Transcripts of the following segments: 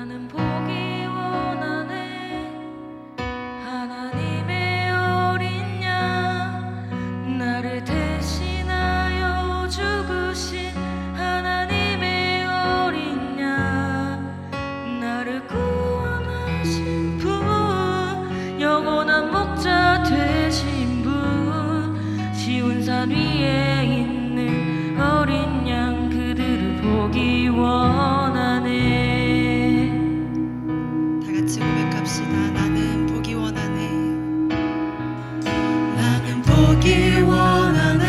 나는 보기 원하네. 하나님의 어린 양, 나를 대신하여 죽으신 하나님의 어린 양, 나를 구원하신 분, 영원한 목자 되신 분, 시온산 위에 있는 어린 양, 그들을 보기 원하네. 다 같이 고백합시다. 나는 보기 원하네. 나는 보기 원하네.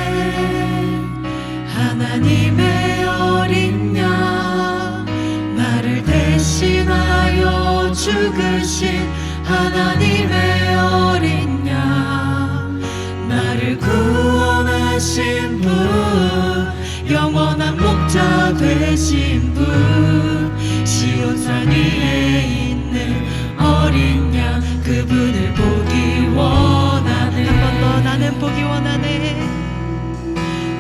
하나님의 어린 양, 나를 대신하여 죽으신 하나님의 어린 양, 나를 구원하신 분, 영원한 목자 되신 분, 시온산 위에 있는 어린 양, 그분을 보기 원하네. 한 번 더. 나는 보기 원하네.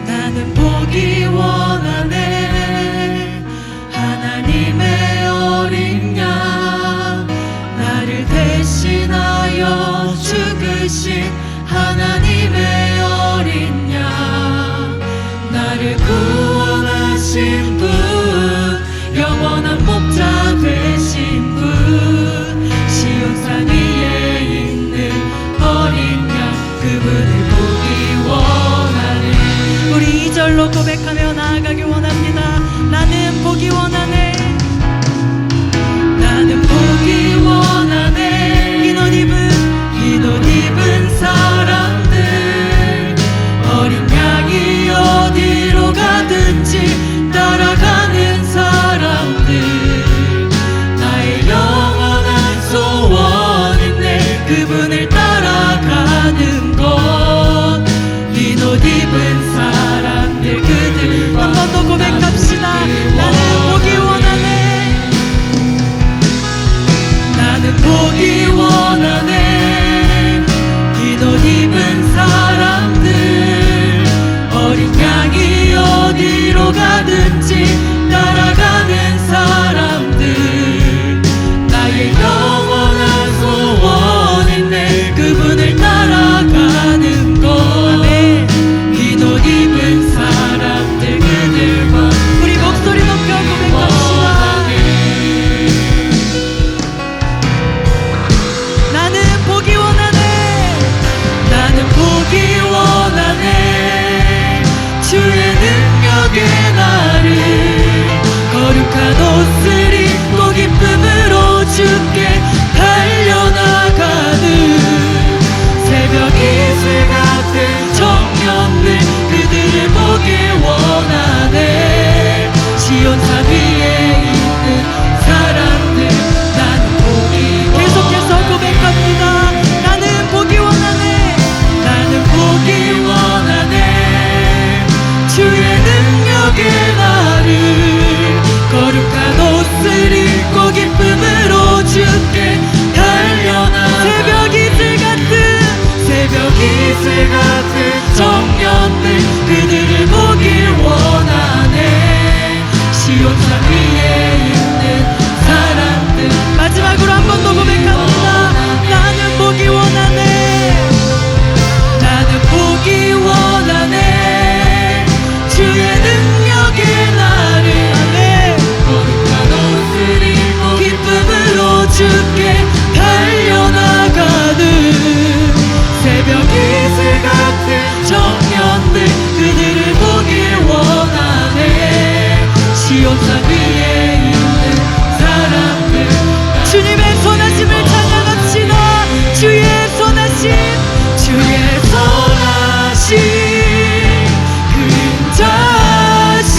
나는 보기 원하네. 하나님의 어린 양, 나를 대신하여 죽으신 하나님의 어린 양, 나를 구원하신 분, 영원한 목자 되신 분, 시온산 위에 있는 어린 양, 그분을 보기 원하네. 우리 2절로 고백하며 나아가기 원합니다. 나는 보기 원하네. 나는 보기 원하네. 흰옷 입은 사람들, 어린 양이 어디로 가든지 따라가는 사람들, 나의 영원한 소원인데 그분을 따라가는 것. 흰옷 입은 사람들, 그들 한 번 더 고백합시다. 나는 보기 원하네. 나는 보기 원하네. 흰옷 입은 사람들, 어린 양이 어디로 가든지 따라가는 사람들, 나의 영원한 소원인데 그분을 따라가는 것. 흰옷 입은 사람들, 그들과 우리 목소리 높여 고백합시다. 나는 보기 원하네. 나는 보기 원하네. 주의 능력에 나를 거룩한 옷을 입고 기쁨으로 주께 달려나가는 새벽 이슬 같은 청년들, 그들을 보기 원하네. 시온산 위에 있는 사람들, 나는 보기 원하네. 계속해서 고백합니다. 나는 보기 원하네. 나는 보기 원하네. 주의 능력에 나를 거룩한 옷을 입고 기쁨으로 주께 달려나 새벽 이슬 같은 청년들, 그들을 보기 원하네. 시온산 위에 있는 사람들, 마지막으로 한 번 더 고백합니다. 나는 보기 원하네. 나는 보기 원하네. 주의 능력에 나를 거룩한 옷을 입고 기쁨으로 주께 달려나가는 새벽 이슬 같은 청년들, 그들을 보기 원하네. 시온산 위에 있는 사람들, 주님의 선하심을 찬양합시다. 주의 선하심, 주의 선하심, 그 인자심,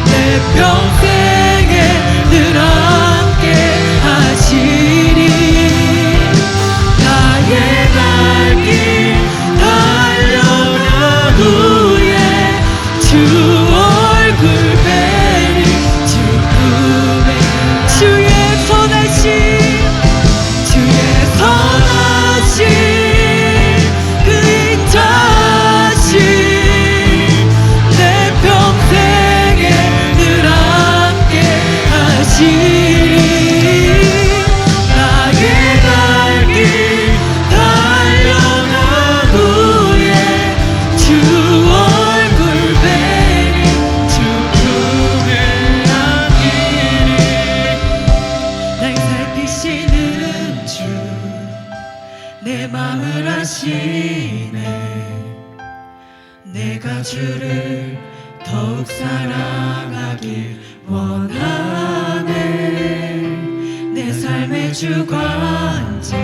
내 평생에 늘 함께 하시리 나의 갈 길 달려간 후에 주 얼굴 뵈니 주 품에 안기리 날 살피시는 주 내 맘을 아시네 내가 주를 더욱 사랑하길 원하네 내 삶의 주관자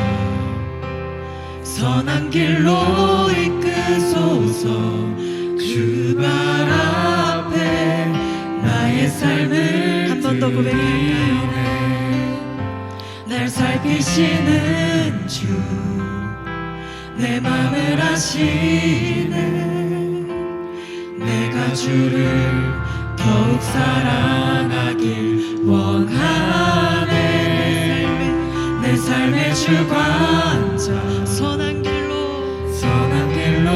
선한 길로 이끄소서 그 발 앞에 나의 삶을 한 번 더 고백할까요? 날 살피시는 주 내 맘을 아시네 내가 주를 더욱 사랑하길 원하네 내 삶의 주관자 선한 길로 선한 길로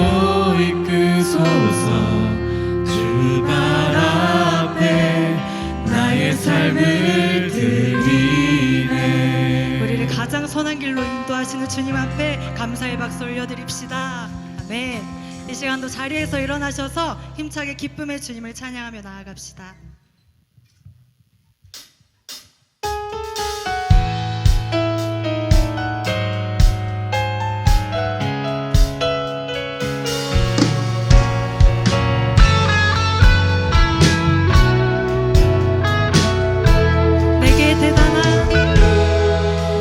이끄소서 주 발 앞에 나의 삶을 드리네 우리를 가장 선한 길로 인도하시는 주님 앞에 감사의 박수 올려드립시다. 아멘. 이 시간도 자리에서 일어나셔서 힘차게 기쁨의 주님을 찬양하며 나아갑시다.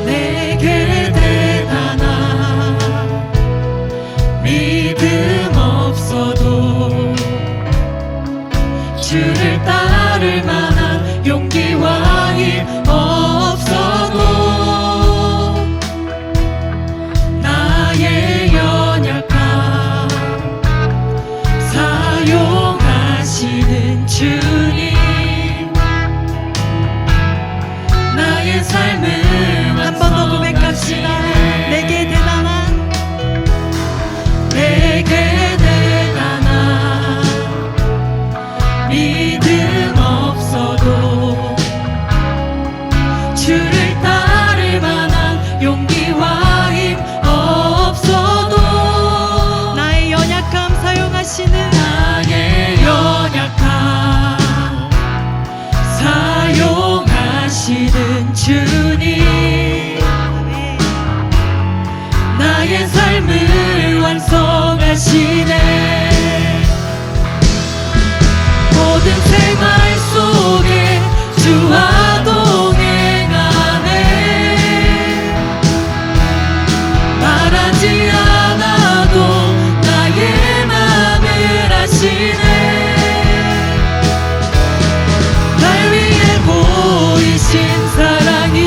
내게 대단한 믿음 없어도 주를 따를 만한 용기와 힘 없어도 나의 연약함 사용하시는 주님 나의 삶을 한 번 더 고백합시다. 내게 대단한 믿음 없어도 주를 따를 만한 용기와 힘 없어도 나의 연약함 사용하시는 나의 연약함 사용하시는 주님 아멘. 나의 삶을 완성하시네 모든 생활 속에 주와 동행하네 말하지 않아도 나의 맘을 아시네 날 위해 보이신 사랑이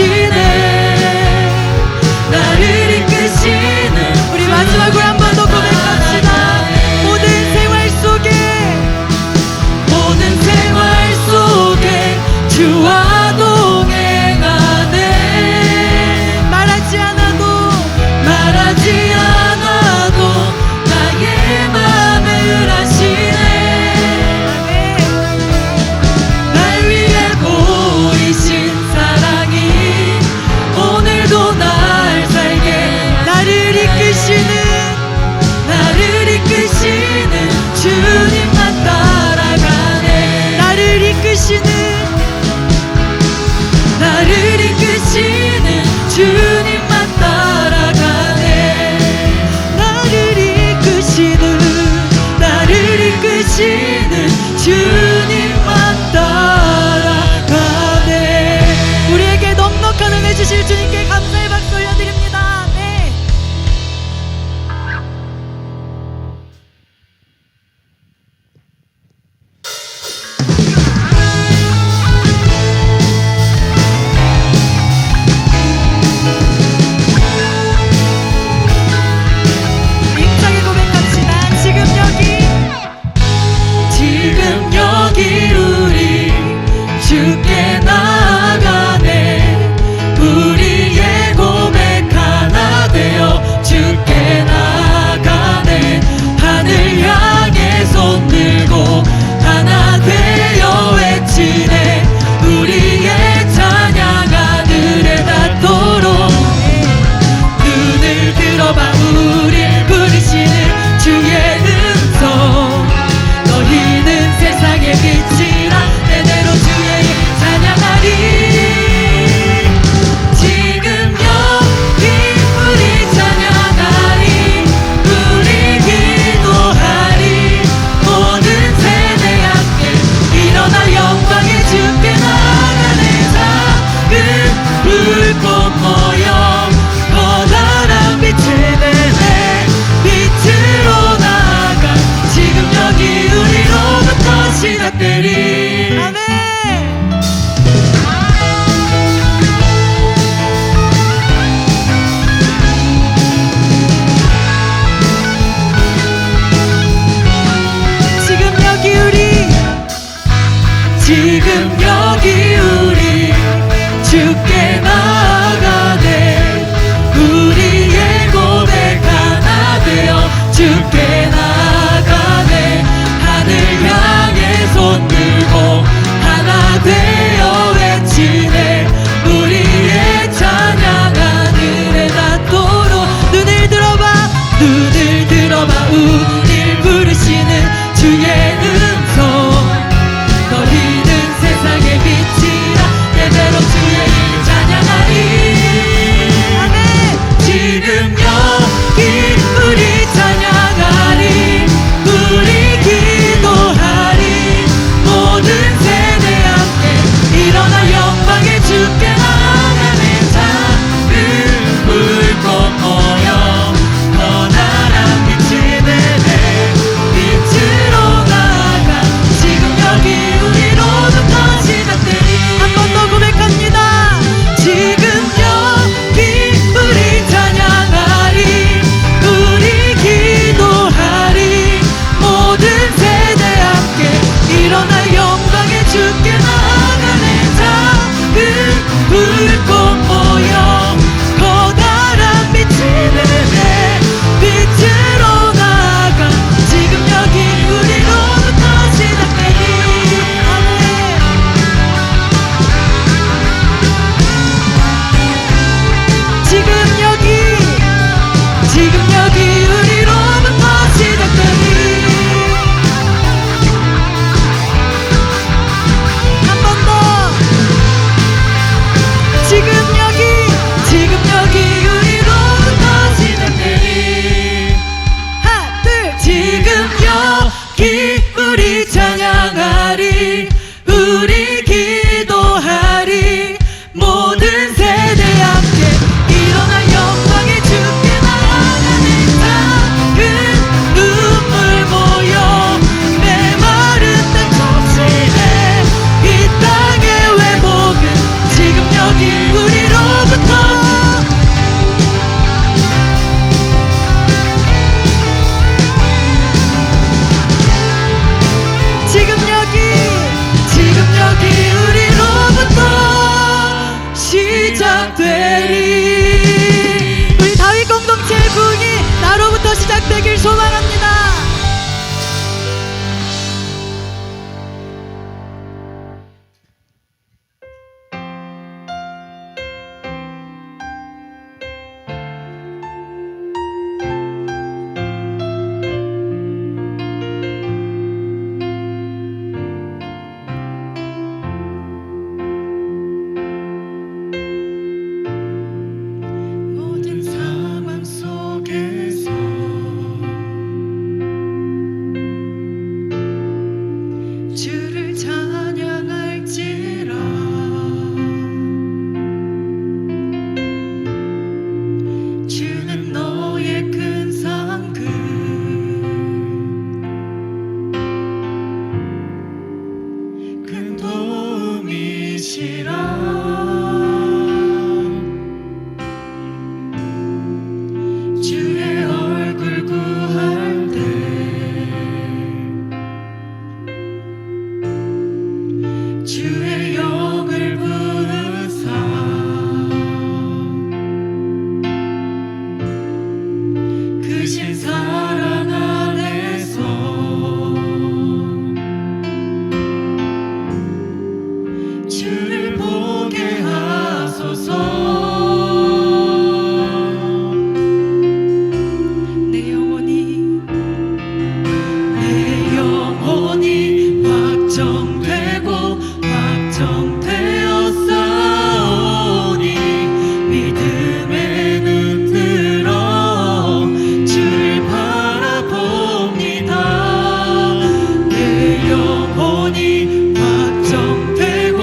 이끄시네 나를 이끄시는 우리 마지막으로 한 번 더 고백합시다. 모든 생활 속에 모든 생활 속에 주와 동행하네 말하지 않아도 말하지 않아도 나의 맘을 아시네 날 위해 보이신 사랑이 오늘도 날 살게 나를 이끄시는 주님만 따라가네 나를 이끄시는 주님만 따라가네 나를 이끄시는 주님만 따라가네 우리에게 넉넉한 은혜 주실 주님께 감사의 박수 올려드립니다. 네. 힘차게 고백합시다. 지금 여기 우리 주께 나아가네 우리의 고백 하나 되어 주께 나아가네 하늘 향해 손 들고 하나 되어 외치네 우리의 찬양 하늘에 닿도록 눈을 들어봐 우릴 부르시는 주의 음성 너희는 세상의 빛이라 대대로 주의 이름 찬양하리 지금 여기 우리 찬양하리 우리 기도하리 모든 세대 함께 일어나 영광의 주께 나가네 작은 불꽃 모여 커다란 빛을 내네 빛으로 나아가 지금 여기 우리로부터 시작되리 아멘. 지금 여기 우리 주께 나아가네 우리의 고백 하나 되어 주께 나아가네 하늘 향해 손 들고 하나 되어 외치네 우리의 찬양 하늘에 닿도록 눈을 들어봐 우릴 부르시는 주의 음성 너희는 세상의 빛이라 대대로 주의 이름 찬양하리 지금 여기 우리 찬양하리 우리 기도하리 모든 세대 함께 일어나 영광의 주께 나아가네 작은 불꽃 모여 커다란 빛이 되네 주를 보게 하소서. 내 영혼이 확정되고 확정되었사오니 믿음의 눈 들어 주를 바라봅니다. 내 영혼이 확정되고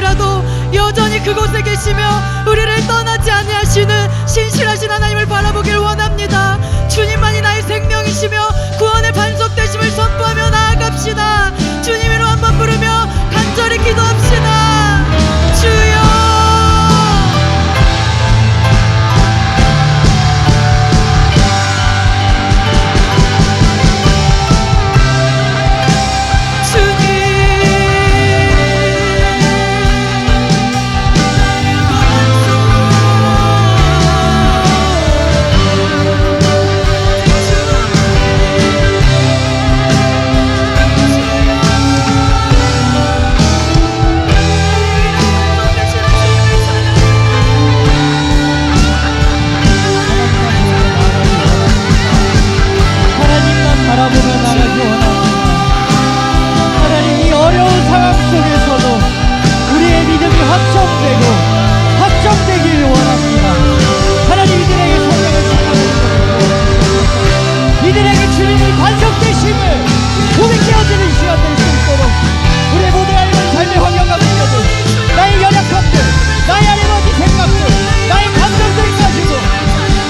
할지라도 여전히 그곳에 계시며 우리를 떠나지 아니하시는 신실하신 하나님을 바라보길 원합니다. 주님만이 나의 생명이시며 구원의 반석 되심을 선포하며 나아갑시다. 주님 이름 한번 부르며 간절히 기도합시다. 주여 바라보며 나가기 원합니다. 하나님 이 어려운 상황 속에서도 우리의 믿음이 확정되기를 원합니다. 하나님 이들에게 성령을 충만하시고 이들에게 주님의 반석되심을 고백되어지는 시간 될 수 있도록 우리의 모든 하나님의 삶의 환경과 문제들 나의 연약함들 나의 하나님의 생각들 나의 감정들 가지고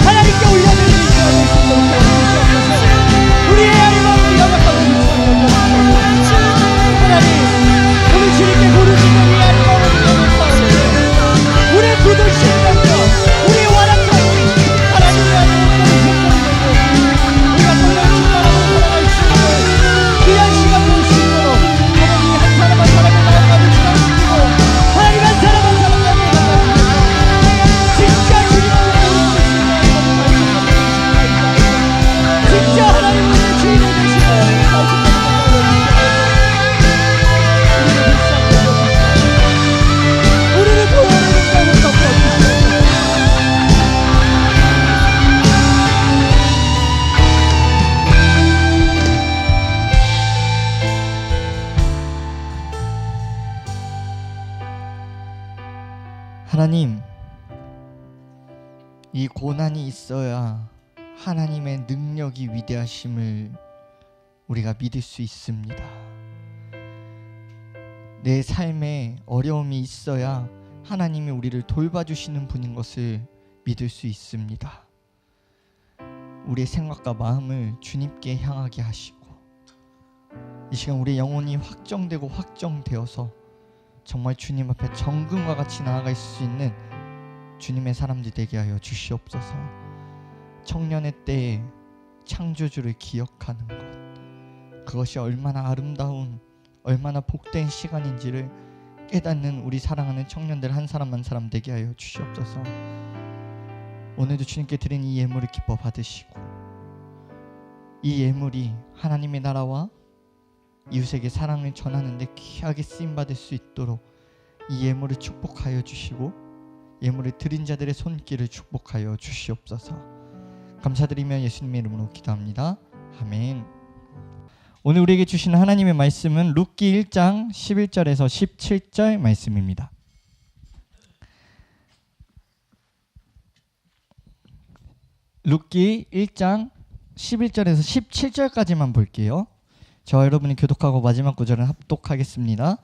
하나님께 올려드리는 시간 될 수 있도록 도와주시옵소서. 우리의 하나님의 연약함을 하나님 오늘 주님께 부르짖는 이 하나님의 연약함을 우리의 굳은 심령과 우리의 완악함이 하나님의 하나님의 우리가 성령을 충만하고 살아갈 수 있는 귀한 시간 될 수 있도록 하나님이 한 사람 한 사람의 마음가짐을 지나시고 하나님 한 사람 한 사람 마음을 만나시고 진짜 주님을 진짜 하나님을 주인을 되시고 우리를 도와주는 자를 덮어주시옵소서. 하나님, 이 고난이 있어야 하나님의 능력이 위대하심을 우리가 믿을 수 있습니다. 내 삶에 어려움이 있어야 하나님이 우리를 돌봐주시는 분인 것을 믿을 수 있습니다. 우리의 생각과 마음을 주님께 향하게 하시고 이 시간 우리의 영혼이 확정되고 확정되어서 정말 주님 앞에 정금과 같이 나아갈 수 있는 주님의 사람들 되게 하여 주시옵소서. 청년의 때에 창조주를 기억하는 것, 그것이 얼마나 아름다운 얼마나 복된 시간인지를 깨닫는 우리 사랑하는 청년들 한 사람 한 사람 되게 하여 주시옵소서. 오늘도 주님께 드린 이 예물을 기뻐 받으시고 이 예물이 하나님의 나라와 이웃에게 사랑을 전하는 데 귀하게 쓰임받을 수 있도록 이 예물을 축복하여 주시고 예물을 드린 자들의 손길을 축복하여 주시옵소서. 감사드리며 예수님의 이름으로 기도합니다. 아멘. 오늘 우리에게 주시는 하나님의 말씀은 룻기 1장 11절에서 17절 말씀입니다. 룻기 1장 11절에서 17절까지만 볼게요. 저와 여러분이 교독하고 마지막 구절은 합독하겠습니다.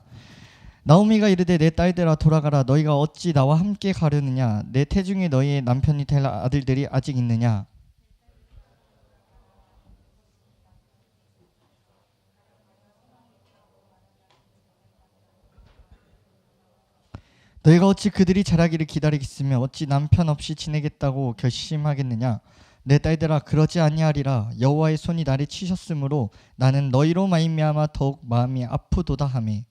나오미가 이르되 내 딸들아 돌아가라. 너희가 어찌 나와 함께 가려느냐. 내 태중에 너희의 남편이 될 아들들이 아직 있느냐. 너희가 어찌 그들이 자라기를 기다리겠으며 어찌 남편 없이 지내겠다고 결심하겠느냐. 내 딸들아 그러지 아니하리라. 여호와의 손이 나를 치셨으므로 나는 너희로 말미암아 더욱 마음이 아프도다 하매.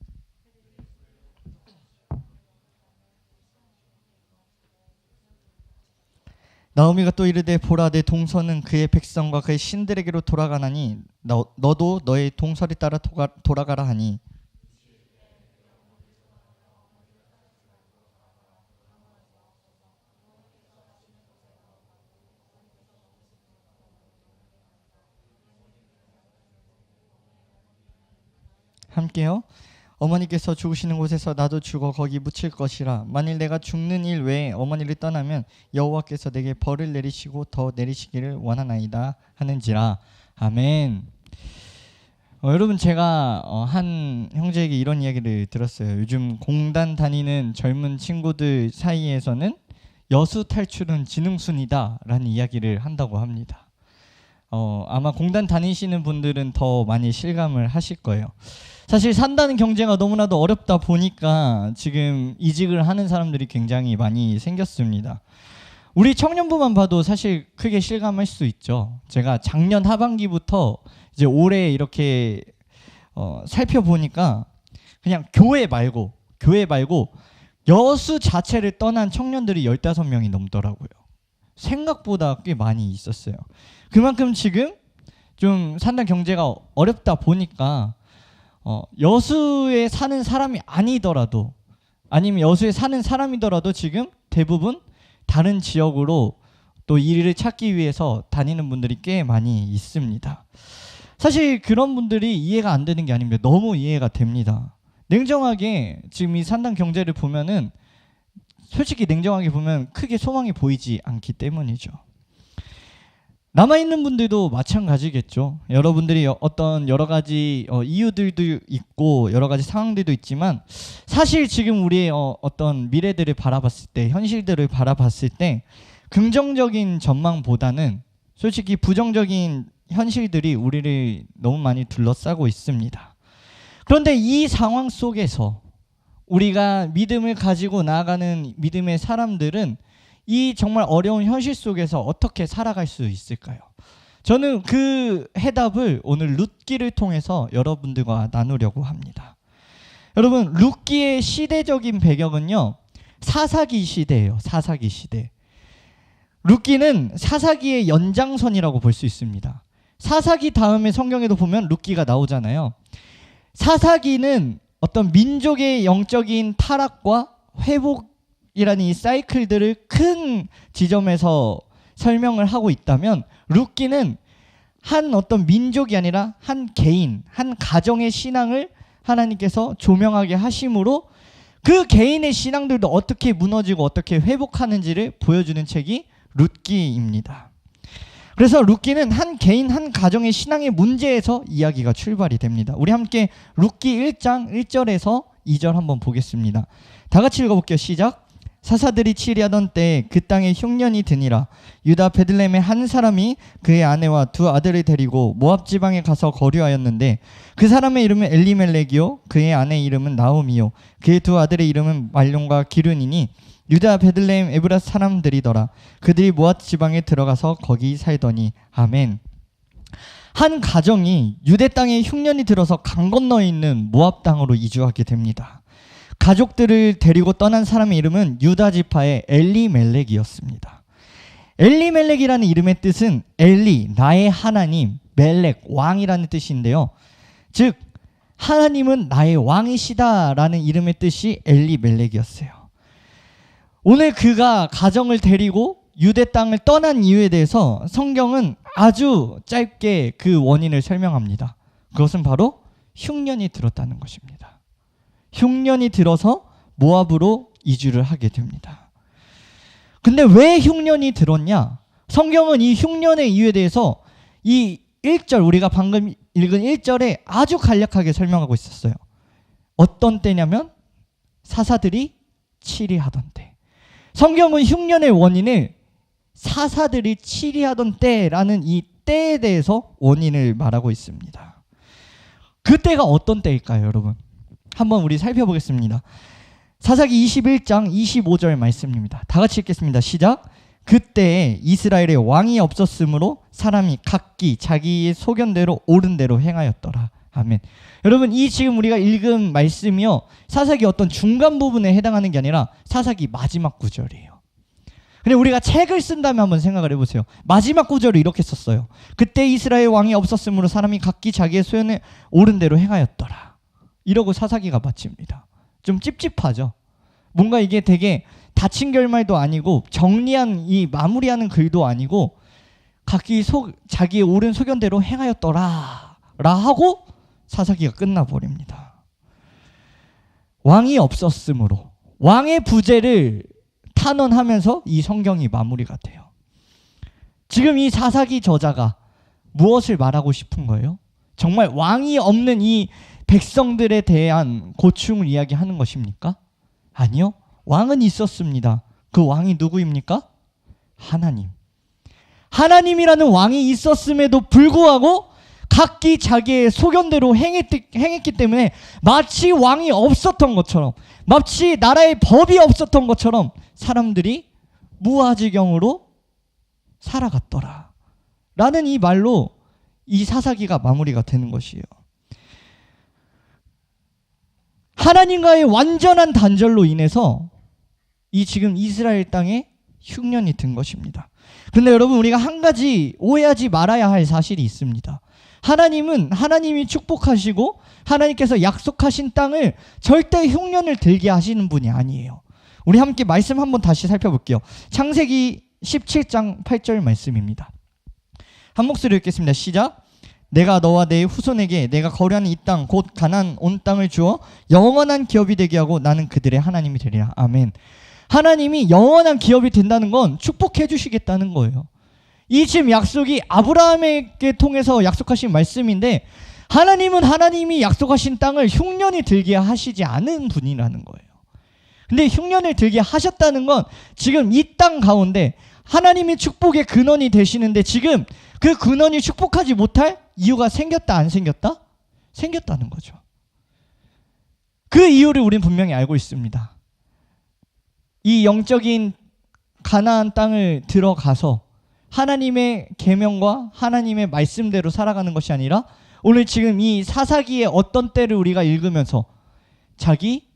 나오미가 또 이르되 보라 내 동서는 그의 백성과 그의 신들에게로 돌아가나니 너도 너의 동서를 따라 돌아가라 하니. 함께요. 어머니께서 죽으시는 곳에서 나도 죽어 거기 묻힐 것이라. 만일 내가 죽는 일 외에 어머니를 떠나면 여호와께서 내게 벌을 내리시고 더 내리시기를 원하나이다 하는지라. 아멘. 여러분 제가 한 형제에게 이런 이야기를 들었어요. 요즘 공단 다니는 젊은 친구들 사이에서는 여수 탈출은 지능순이다라는 이야기를 한다고 합니다. 아마 공단 다니시는 분들은 더 많이 실감을 하실 거예요. 사실 산다는 경제가 너무나도 어렵다 보니까 지금 이직을 하는 사람들이 굉장히 많이 생겼습니다. 우리 청년부만 봐도 사실 크게 실감할 수 있죠. 제가 작년 하반기부터 이제 올해 이렇게 살펴보니까 그냥 교회 말고 여수 자체를 떠난 청년들이 15명이 넘더라고요. 생각보다 꽤 많이 있었어요. 그만큼 지금 좀 산단 경제가 어렵다 보니까 여수에 사는 사람이 아니더라도 아니면 여수에 사는 사람이더라도 지금 대부분 다른 지역으로 또 일을 찾기 위해서 다니는 분들이 꽤 많이 있습니다. 사실 그런 분들이 이해가 안 되는 게 아닙니다. 너무 이해가 됩니다. 냉정하게 지금 이 산단 경제를 보면은 솔직히 냉정하게 보면 크게 소망이 보이지 않기 때문이죠. 남아있는 분들도 마찬가지겠죠. 여러분들이 어떤 여러 가지 이유들도 있고 여러 가지 상황들도 있지만 사실 지금 우리의 어떤 미래들을 바라봤을 때 현실들을 바라봤을 때 긍정적인 전망보다는 솔직히 부정적인 현실들이 우리를 너무 많이 둘러싸고 있습니다. 그런데 이 상황 속에서 우리가 믿음을 가지고 나아가는 믿음의 사람들은 이 정말 어려운 현실 속에서 어떻게 살아갈 수 있을까요? 저는 그 해답을 오늘 룻기를 통해서 여러분들과 나누려고 합니다. 여러분, 룻기의 시대적인 배경은요, 사사기 시대예요. 사사기 시대. 룻기는 사사기의 연장선이라고 볼 수 있습니다. 사사기 다음에 성경에도 보면 룻기가 나오잖아요. 사사기는 어떤 민족의 영적인 타락과 회복이라는 이 사이클들을 큰 지점에서 설명을 하고 있다면 룻기는 한 어떤 민족이 아니라 한 개인, 한 가정의 신앙을 하나님께서 조명하게 하심으로 그 개인의 신앙들도 어떻게 무너지고 어떻게 회복하는지를 보여주는 책이 룻기입니다. 그래서 룻기는 한 개인 한 가정의 신앙의 문제에서 이야기가 출발이 됩니다. 우리 함께 룻기 1장 1절에서 2절 한번 보겠습니다. 다 같이 읽어볼게요. 시작. 사사들이 치리하던 때에 그 땅에 흉년이 드니라. 유다 베들레헴의 한 사람이 그의 아내와 두 아들을 데리고 모압 지방에 가서 거류하였는데 그 사람의 이름은 엘리멜렉이요 그의 아내의 이름은 나오미요 그의 두 아들의 이름은 말론과 기륜이니 유다 베들레헴 에브라 사람들이더라. 그들이 모압 지방에 들어가서 거기 살더니. 아멘. 한 가정이 유대 땅에 흉년이 들어서 강 건너에 있는 모압 땅으로 이주하게 됩니다. 가족들을 데리고 떠난 사람의 이름은 유다 지파의 엘리멜렉이었습니다. 엘리멜렉이라는 이름의 뜻은 엘리, 나의 하나님, 멜렉, 왕이라는 뜻인데요. 즉 하나님은 나의 왕이시다라는 이름의 뜻이 엘리멜렉이었어요. 오늘 그가 가정을 데리고 유대 땅을 떠난 이유에 대해서 성경은 아주 짧게 그 원인을 설명합니다. 그것은 바로 흉년이 들었다는 것입니다. 흉년이 들어서 모압으로 이주를 하게 됩니다. 근데 왜 흉년이 들었냐? 성경은 이 흉년의 이유에 대해서 이 1절 우리가 방금 읽은 1절에 아주 간략하게 설명하고 있었어요. 어떤 때냐면 사사들이 치리하던 때. 성경은 흉년의 원인을 사사들이 치리하던 때라는 이 때에 대해서 원인을 말하고 있습니다. 그 때가 어떤 때일까요, 여러분? 한번 우리 살펴보겠습니다. 사사기 21장 25절 말씀입니다. 다 같이 읽겠습니다. 시작. 그때에 이스라엘에 왕이 없었으므로 사람이 각기 자기의 소견대로 옳은 대로 행하였더라. 아멘. 여러분, 이 지금 우리가 읽은 말씀이요, 사사기 어떤 중간 부분에 해당하는 게 아니라 사사기 마지막 구절이에요. 근데 우리가 책을 쓴다면 한번 생각을 해보세요. 마지막 구절을 이렇게 썼어요. 그때 이스라엘 왕이 없었으므로 사람이 각기 자기의 소견에 옳은 대로 행하였더라. 이러고 사사기가 마칩니다. 좀 찝찝하죠. 뭔가 이게 되게 닫힌 결말도 아니고 정리한 이 마무리하는 글도 아니고 각기 자기의 옳은 소견대로 행하였더라 라 하고 사사기가 끝나버립니다. 왕이 없었으므로 왕의 부재를 탄원하면서 이 성경이 마무리가 돼요. 지금 이 사사기 저자가 무엇을 말하고 싶은 거예요? 정말 왕이 없는 이 백성들에 대한 고충을 이야기하는 것입니까? 아니요. 왕은 있었습니다. 그 왕이 누구입니까? 하나님. 하나님이라는 왕이 있었음에도 불구하고 각기 자기의 소견대로 행했기 때문에 마치 왕이 없었던 것처럼, 마치 나라의 법이 없었던 것처럼 사람들이 무아지경으로 살아갔더라 라는 이 말로 이 사사기가 마무리가 되는 것이에요. 하나님과의 완전한 단절로 인해서 이 지금 이스라엘 땅에 흉년이 든 것입니다. 그런데 여러분, 우리가 한 가지 오해하지 말아야 할 사실이 있습니다. 하나님은 하나님이 축복하시고 하나님께서 약속하신 땅을 절대 흉년을 들게 하시는 분이 아니에요. 우리 함께 말씀 한번 다시 살펴볼게요. 창세기 17장 8절 말씀입니다. 한 목소리 읽겠습니다. 시작. 내가 너와 내 후손에게 내가 거류하는 이 땅 곧 가나안 온 땅을 주어 영원한 기업이 되게 하고 나는 그들의 하나님이 되리라. 아멘. 하나님이 영원한 기업이 된다는 건 축복해 주시겠다는 거예요. 이 지금 약속이 아브라함에게 통해서 약속하신 말씀인데, 하나님은 하나님이 약속하신 땅을 흉년이 들게 하시지 않은 분이라는 거예요. 근데 흉년을 들게 하셨다는 건 지금 이 땅 가운데 하나님이 축복의 근원이 되시는데 지금 그 근원이 축복하지 못할 이유가 생겼다 안 생겼다? 생겼다는 거죠. 그 이유를 우리는 분명히 알고 있습니다. 이 영적인 가나안 땅을 들어가서 하나님의 계명과 하나님의 말씀대로 살아가는 것이 아니라 오늘 지금 이 사사기의 어떤 때를 우리가 읽으면서 자기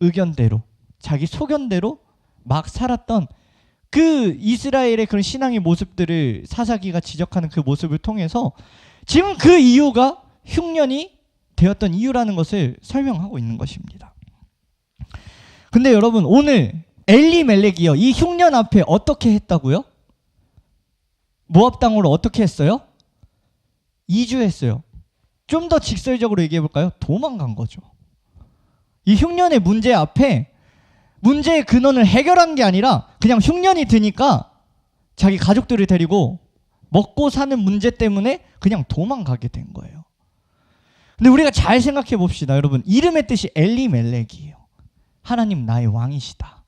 의견대로, 자기 소견대로 막 살았던 그 이스라엘의 그런 신앙의 모습들을 사사기가 지적하는 그 모습을 통해서 지금 그 이유가 흉년이 되었던 이유라는 것을 설명하고 있는 것입니다. 근데 여러분, 오늘 엘리멜렉이요, 이 흉년 앞에 어떻게 했다고요? 모압 땅으로 어떻게 했어요? 이주했어요. 좀 더 직설적으로 얘기해 볼까요? 도망간 거죠. 이 흉년의 문제 앞에 문제의 근원을 해결한 게 아니라 그냥 흉년이 드니까 자기 가족들을 데리고 먹고 사는 문제 때문에 그냥 도망가게 된 거예요. 근데 우리가 잘 생각해 봅시다. 여러분, 이름의 뜻이 엘리멜렉이에요. 하나님 나의 왕이시다.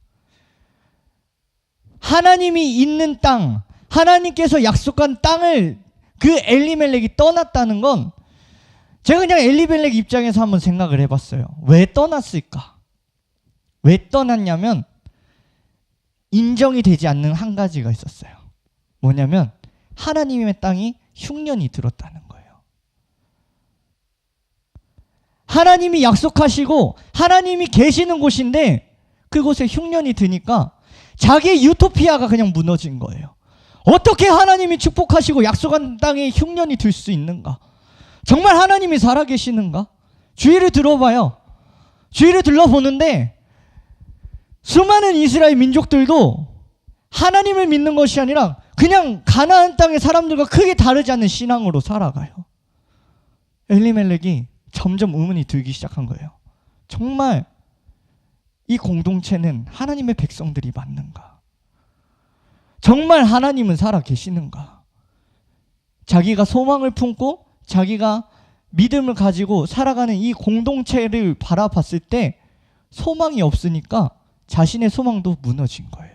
하나님이 있는 땅, 하나님께서 약속한 땅을 그 엘리멜렉이 떠났다는 건, 제가 그냥 엘리멜렉 입장에서 한번 생각을 해봤어요. 왜 떠났을까? 왜 떠났냐면 인정이 되지 않는 한 가지가 있었어요. 뭐냐면 하나님의 땅이 흉년이 들었다는 거예요. 하나님이 약속하시고 하나님이 계시는 곳인데 그곳에 흉년이 드니까 자기의 유토피아가 그냥 무너진 거예요. 어떻게 하나님이 축복하시고 약속한 땅에 흉년이 들 수 있는가? 정말 하나님이 살아계시는가? 주위를 들어봐요. 주위를 둘러보는데 수많은 이스라엘 민족들도 하나님을 믿는 것이 아니라 그냥 가나안 땅의 사람들과 크게 다르지 않는 신앙으로 살아가요. 엘리멜렉이 점점 의문이 들기 시작한 거예요. 정말 이 공동체는 하나님의 백성들이 맞는가? 정말 하나님은 살아 계시는가? 자기가 소망을 품고 자기가 믿음을 가지고 살아가는 이 공동체를 바라봤을 때 소망이 없으니까 자신의 소망도 무너진 거예요.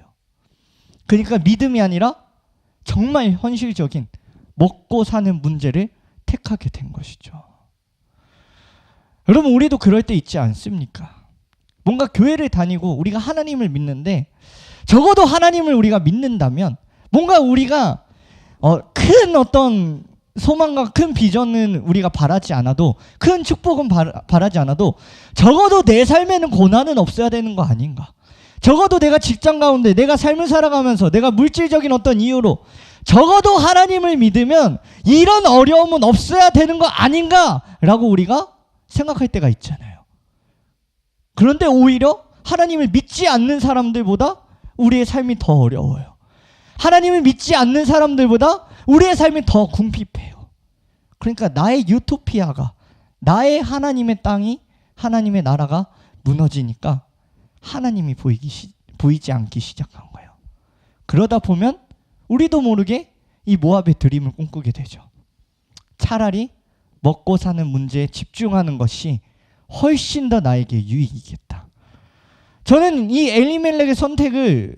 그러니까 믿음이 아니라 정말 현실적인 먹고 사는 문제를 택하게 된 것이죠. 여러분, 우리도 그럴 때 있지 않습니까? 뭔가 교회를 다니고 우리가 하나님을 믿는데 적어도 하나님을 우리가 믿는다면 뭔가 우리가 큰 어떤 소망과 큰 비전은 우리가 바라지 않아도, 큰 축복은 바라지 않아도 적어도 내 삶에는 고난은 없어야 되는 거 아닌가? 적어도 내가 직장 가운데 내가 삶을 살아가면서 내가 물질적인 어떤 이유로 적어도 하나님을 믿으면 이런 어려움은 없어야 되는 거 아닌가라고 우리가 생각할 때가 있잖아요. 그런데 오히려 하나님을 믿지 않는 사람들보다 우리의 삶이 더 어려워요. 하나님을 믿지 않는 사람들보다 우리의 삶이 더 궁핍해요. 그러니까 나의 유토피아가, 나의 하나님의 땅이, 하나님의 나라가 무너지니까 하나님이 보이지 않기 시작한 거예요. 그러다 보면 우리도 모르게 이 모압의 드림을 꿈꾸게 되죠. 차라리 먹고 사는 문제에 집중하는 것이 훨씬 더 나에게 유익이겠다. 저는 이 엘리멜렉의 선택을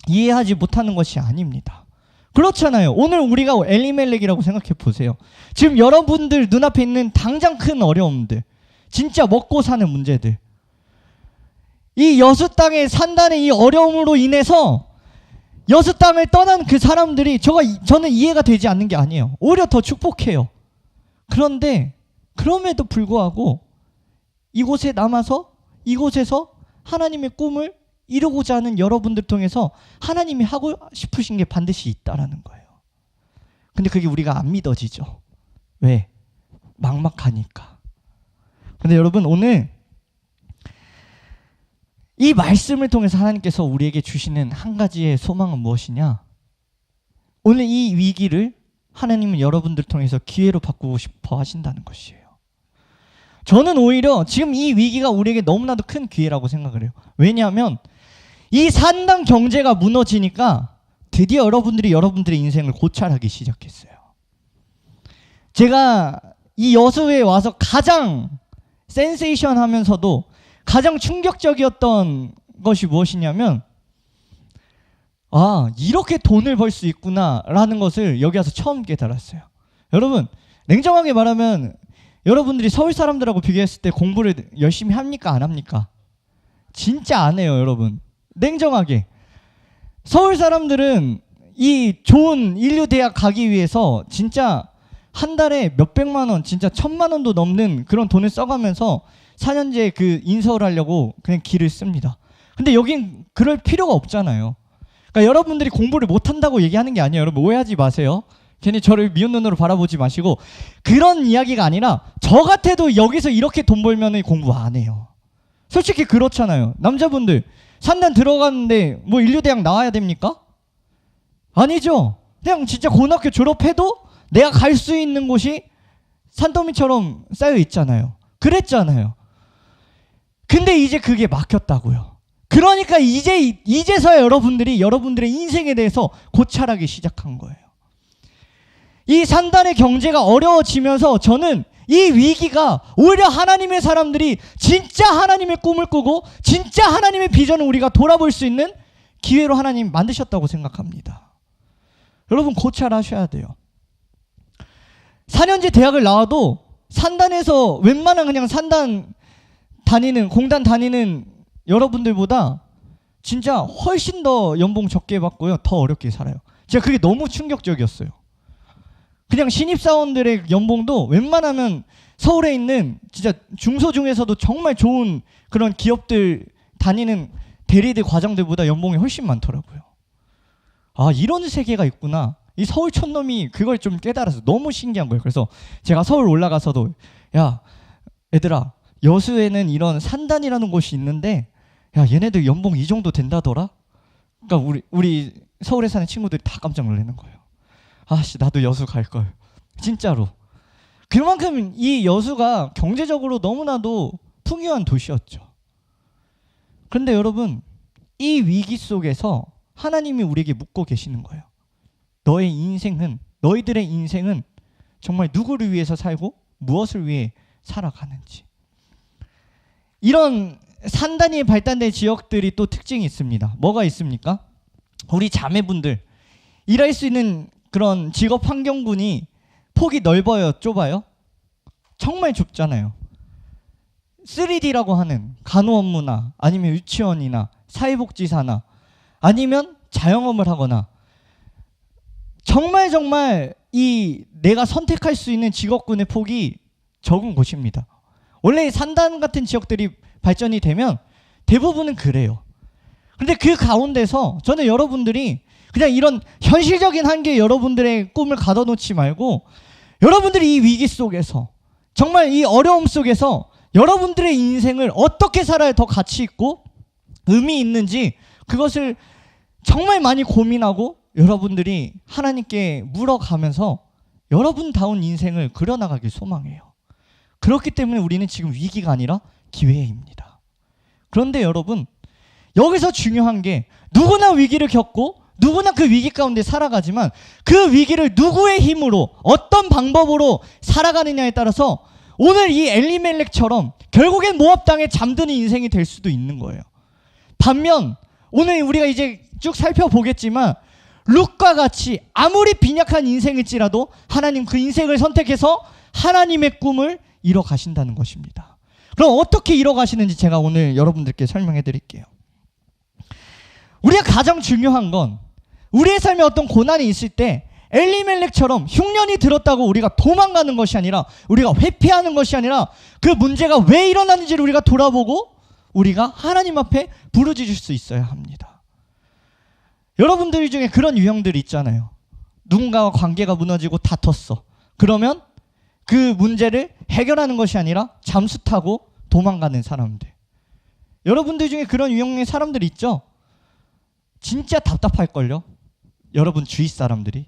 이해하지 못하는 것이 아닙니다. 그렇잖아요. 오늘 우리가 엘리멜렉이라고 생각해 보세요. 지금 여러분들 눈앞에 있는 당장 큰 어려움들, 진짜 먹고 사는 문제들, 이 여수 땅에 산다는 이 어려움으로 인해서 여수 땅을 떠난 그 사람들이 저는 이해가 되지 않는 게 아니에요. 오히려 더 축복해요. 그런데 그럼에도 불구하고 이곳에 남아서 이곳에서 하나님의 꿈을 이루고자 하는 여러분들 통해서 하나님이 하고 싶으신 게 반드시 있다라는 거예요. 근데 그게 우리가 안 믿어지죠. 왜? 막막하니까. 근데 여러분, 오늘 이 말씀을 통해서 하나님께서 우리에게 주시는 한 가지의 소망은 무엇이냐? 오늘 이 위기를 하나님은 여러분들 통해서 기회로 바꾸고 싶어 하신다는 것이에요. 저는 오히려 지금 이 위기가 우리에게 너무나도 큰 기회라고 생각을 해요. 왜냐하면 이 산당 경제가 무너지니까 드디어 여러분들의 인생을 고찰하기 시작했어요. 제가 이 여수에 와서 가장 센세이션 하면서도 가장 충격적이었던 것이 무엇이냐면, 아, 이렇게 돈을 벌 수 있구나 라는 것을 여기 와서 처음 깨달았어요. 여러분, 냉정하게 말하면 여러분들이 서울 사람들하고 비교했을 때 공부를 열심히 합니까? 안 합니까? 진짜 안 해요, 여러분. 냉정하게. 서울 사람들은 이 좋은 인류대학 가기 위해서 진짜 한 달에 몇백만 원, 진짜 1,000만 원도 넘는 그런 돈을 써가면서 4년제 그 인서울 하려고 그냥 길을 씁니다. 근데 여긴 그럴 필요가 없잖아요. 그러니까 여러분들이 공부를 못한다고 얘기하는 게 아니에요. 여러분 오해하지 마세요. 괜히 저를 미운 눈으로 바라보지 마시고, 그런 이야기가 아니라 저 같아도 여기서 이렇게 돈 벌면 공부 안 해요. 솔직히 그렇잖아요. 남자분들 산단 들어갔는데 뭐 인류대학 나와야 됩니까? 아니죠. 그냥 진짜 고등학교 졸업해도 내가 갈 수 있는 곳이 산더미처럼 쌓여 있잖아요. 그랬잖아요. 근데 이제 그게 막혔다고요. 그러니까 이제서야 여러분들이 여러분들의 인생에 대해서 고찰하기 시작한 거예요. 이 산단의 경제가 어려워지면서 저는 이 위기가 오히려 하나님의 사람들이 진짜 하나님의 꿈을 꾸고 진짜 하나님의 비전을 우리가 돌아볼 수 있는 기회로 하나님 만드셨다고 생각합니다. 여러분 고찰하셔야 돼요. 4년제 대학을 나와도 산단에서 웬만한 그냥 산단 다니는, 공단 다니는 여러분들보다 진짜 훨씬 더 연봉 적게 받고요. 더 어렵게 살아요. 제가 그게 너무 충격적이었어요. 그냥 신입사원들의 연봉도 웬만하면 서울에 있는 진짜 중소중에서도 정말 좋은 그런 기업들 다니는 대리들 과장들보다 연봉이 훨씬 많더라고요. 아, 이런 세계가 있구나. 이 서울 촌놈이 그걸 좀 깨달아서 너무 신기한 거예요. 그래서 제가 서울 올라가서도, 야 얘들아, 여수에는 이런 산단이라는 곳이 있는데 야 얘네들 연봉 이 정도 된다더라? 그러니까 우리 서울에 사는 친구들이 다 깜짝 놀라는 거예요. 아씨, 나도 여수 갈걸. 진짜로. 그만큼 이 여수가 경제적으로 너무나도 풍요한 도시였죠. 그런데 여러분, 이 위기 속에서 하나님이 우리에게 묻고 계시는 거예요. 너희들의 인생은 정말 누구를 위해서 살고 무엇을 위해 살아가는지. 이런 산단이 발달된 지역들이 또 특징이 있습니다. 뭐가 있습니까? 우리 자매분들 일할 수 있는 그런 직업 환경군이 폭이 넓어요, 좁아요? 정말 좁잖아요. 3D라고 하는 간호업무나 아니면 유치원이나 사회복지사나 아니면 자영업을 하거나 정말 이 내가 선택할 수 있는 직업군의 폭이 적은 곳입니다. 원래 산단 같은 지역들이 발전이 되면 대부분은 그래요. 근데 그 가운데서 저는 여러분들이 그냥 이런 현실적인 한계에 여러분들의 꿈을 가둬놓지 말고, 여러분들이 이 위기 속에서 정말 이 어려움 속에서 여러분들의 인생을 어떻게 살아야 더 가치 있고 의미 있는지 그것을 정말 많이 고민하고 여러분들이 하나님께 물어가면서 여러분다운 인생을 그려나가길 소망해요. 그렇기 때문에 우리는 지금 위기가 아니라 기회입니다. 그런데 여러분, 여기서 중요한 게 누구나 위기를 겪고 누구나 그 위기 가운데 살아가지만 그 위기를 누구의 힘으로 어떤 방법으로 살아가느냐에 따라서 오늘 이 엘리멜렉처럼 결국엔 모압 땅에 잠드는 인생이 될 수도 있는 거예요. 반면 오늘 우리가 이제 쭉 살펴보겠지만 룻과 같이 아무리 빈약한 인생일지라도 하나님 그 인생을 선택해서 하나님의 꿈을 이뤄 가신다는 것입니다. 그럼 어떻게 이뤄 가시는지 제가 오늘 여러분들께 설명해 드릴게요. 우리가 가장 중요한 건 우리의 삶에 어떤 고난이 있을 때 엘리멜렉처럼 흉년이 들었다고 우리가 도망가는 것이 아니라 우리가 회피하는 것이 아니라 그 문제가 왜 일어났는지를 우리가 돌아보고 우리가 하나님 앞에 부르짖을 수 있어야 합니다. 여러분들 중에 그런 유형들이 있잖아요. 누군가와 관계가 무너지고 다퉜어. 그러면 그 문제를 해결하는 것이 아니라 잠수 타고 도망가는 사람들. 여러분들 중에 그런 유형의 사람들이 있죠? 진짜 답답할걸요? 여러분 주위 사람들이.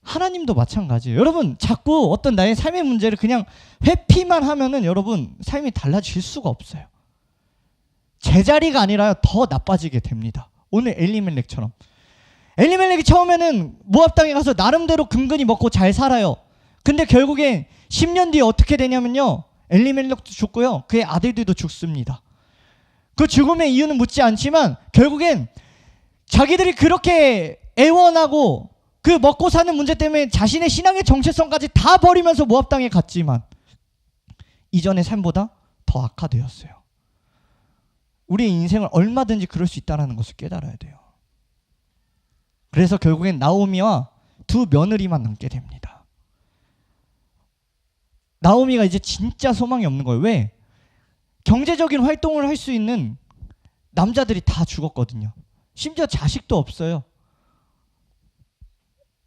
하나님도 마찬가지예요. 여러분 자꾸 어떤 나의 삶의 문제를 그냥 회피만 하면은 여러분 삶이 달라질 수가 없어요. 제자리가 아니라 더 나빠지게 됩니다. 오늘 엘리멜렉처럼. 엘리멜렉이 처음에는 모압 땅에 가서 나름대로 근근히 먹고 잘 살아요. 근데 결국엔 10년 뒤에 어떻게 되냐면요. 엘리멜렉도 죽고요. 그의 아들들도 죽습니다. 그 죽음의 이유는 묻지 않지만 결국엔 자기들이 그렇게 애원하고 그 먹고 사는 문제 때문에 자신의 신앙의 정체성까지 다 버리면서 모압 땅에 갔지만 이전의 삶보다 더 악화되었어요. 우리의 인생을 얼마든지 그럴 수 있다는 것을 깨달아야 돼요. 그래서 결국엔 나오미와 두 며느리만 남게 됩니다. 나오미가 이제 진짜 소망이 없는 거예요. 왜? 경제적인 활동을 할 수 있는 남자들이 다 죽었거든요. 심지어 자식도 없어요.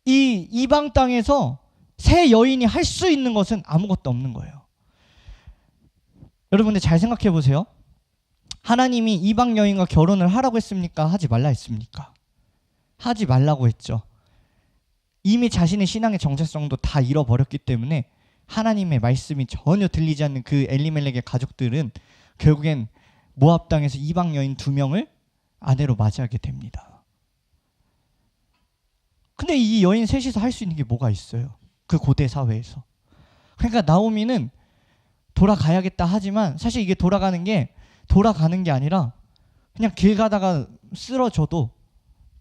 이 이방 땅에서 새 여인이 할 수 있는 것은 아무것도 없는 거예요. 여러분들 잘 생각해 보세요. 하나님이 이방 여인과 결혼을 하라고 했습니까? 하지 말라 했습니까? 하지 말라고 했죠. 이미 자신의 신앙의 정체성도 다 잃어버렸기 때문에 하나님의 말씀이 전혀 들리지 않는 그 엘리멜렉의 가족들은 결국엔 모압 땅에서 이방 여인 2명을 아내로 맞이하게 됩니다. 근데 이 여인 셋이서 할 수 있는 게 뭐가 있어요? 그 고대 사회에서. 그러니까 나오미는 돌아가야겠다 하지만 사실 이게 돌아가는 게 아니라 그냥 길 가다가 쓰러져도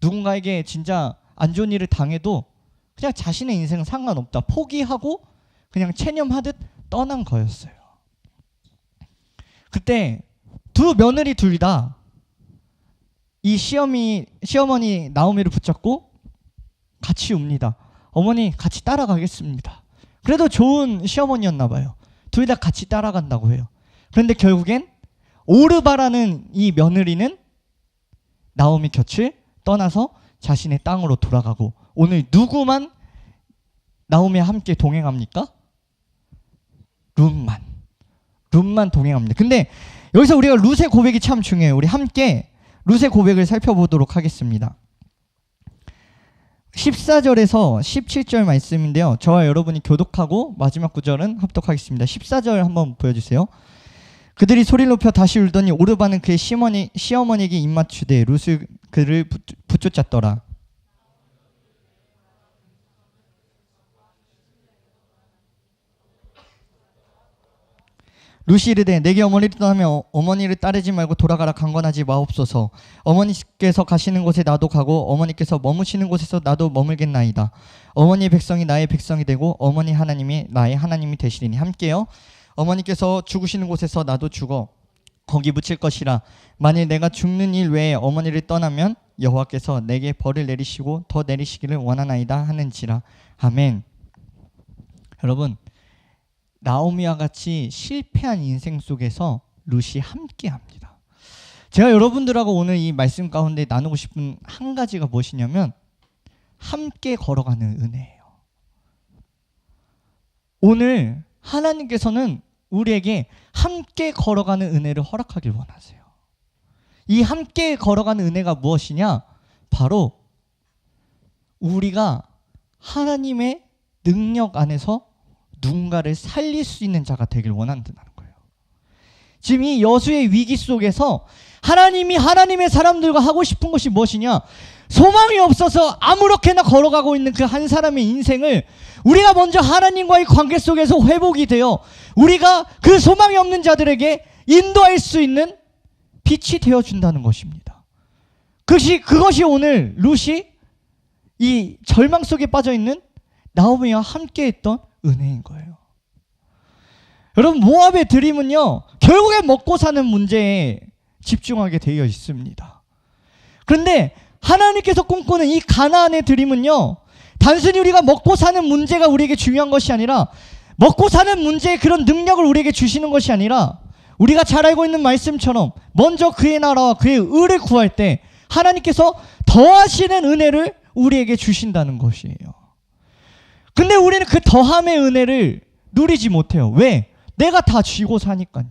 누군가에게 진짜 안 좋은 일을 당해도 그냥 자신의 인생은 상관없다. 포기하고 그냥 체념하듯 떠난 거였어요. 그때 두 며느리 둘 다 이 시어머니 나오미를 붙잡고 같이 웁니다. 어머니 같이 따라가겠습니다. 그래도 좋은 시어머니였나 봐요. 둘 다 같이 따라간다고 해요. 그런데 결국엔 오르바라는 이 며느리는 나오미 곁을 떠나서 자신의 땅으로 돌아가고 오늘 누구만 나오미와 함께 동행합니까? 룻만 동행합니다. 근데 여기서 우리가 룻의 고백이 참 중요해요. 우리 함께 룻의 고백을 살펴보도록 하겠습니다. 14절에서 17절 말씀인데요. 저와 여러분이 교독하고 마지막 구절은 합독하겠습니다. 14절 한번 보여주세요. 그들이 소리를 높여 다시 울더니 오르바는 그의 시어머니에게 입맞추되 룻을 그를 붙쫓았더라. 룻이 이르되 내게 어머니를 떠나며 어머니를 따르지 말고 돌아가라. 강권하지 마옵소서. 어머니께서 가시는 곳에 나도 가고 어머니께서 머무시는 곳에서 나도 머물겠나이다. 어머니의 백성이 나의 백성이 되고 어머니 하나님이 나의 하나님이 되시리니. 함께요. 어머니께서 죽으시는 곳에서 나도 죽어 거기 묻힐 것이라. 만일 내가 죽는 일 외에 어머니를 떠나면 여호와께서 내게 벌을 내리시고 더 내리시기를 원하나이다 하는지라. 아멘. 여러분, 나오미와 같이 실패한 인생 속에서 룻이 함께합니다. 제가 여러분들하고 오늘 이 말씀 가운데 나누고 싶은 한 가지가 무엇이냐면 함께 걸어가는 은혜예요. 오늘 하나님께서는 우리에게 함께 걸어가는 은혜를 허락하길 원하세요. 이 함께 걸어가는 은혜가 무엇이냐? 바로 우리가 하나님의 능력 안에서 누군가를 살릴 수 있는 자가 되길 원한다는 거예요. 지금 이 여수의 위기 속에서 하나님이 하나님의 사람들과 하고 싶은 것이 무엇이냐? 소망이 없어서 아무렇게나 걸어가고 있는 그 한 사람의 인생을 우리가 먼저 하나님과의 관계 속에서 회복이 되어 우리가 그 소망이 없는 자들에게 인도할 수 있는 빛이 되어준다는 것입니다. 그것이 오늘 룻이 이 절망 속에 빠져있는 나오미와 함께했던 은혜인 거예요. 여러분, 모압의 드림은요, 결국에 먹고 사는 문제에 집중하게 되어 있습니다. 그런데 하나님께서 꿈꾸는 이 가나안의 드림은요, 단순히 우리가 먹고 사는 문제가 우리에게 중요한 것이 아니라, 먹고 사는 문제의 그런 능력을 우리에게 주시는 것이 아니라, 우리가 잘 알고 있는 말씀처럼 먼저 그의 나라와 그의 의를 구할 때 하나님께서 더하시는 은혜를 우리에게 주신다는 것이에요. 근데 우리는 그 더함의 은혜를 누리지 못해요. 왜? 내가 다 쥐고 사니까요.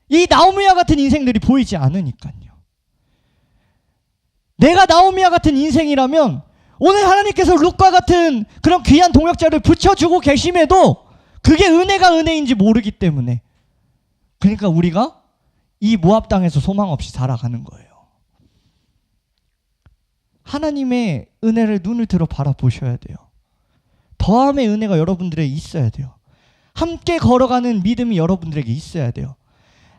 이 나오미와 같은 인생들이 보이지 않으니까요. 내가 나오미와 같은 인생이라면 오늘 하나님께서 룻과 같은 그런 귀한 동역자를 붙여주고 계심에도 그게 은혜가 은혜인지 모르기 때문에, 그러니까 우리가 이 모압 땅에서 소망 없이 살아가는 거예요. 하나님의 은혜를 눈을 들어 바라보셔야 돼요. 더함의 은혜가 여러분들에게 있어야 돼요. 함께 걸어가는 믿음이 여러분들에게 있어야 돼요.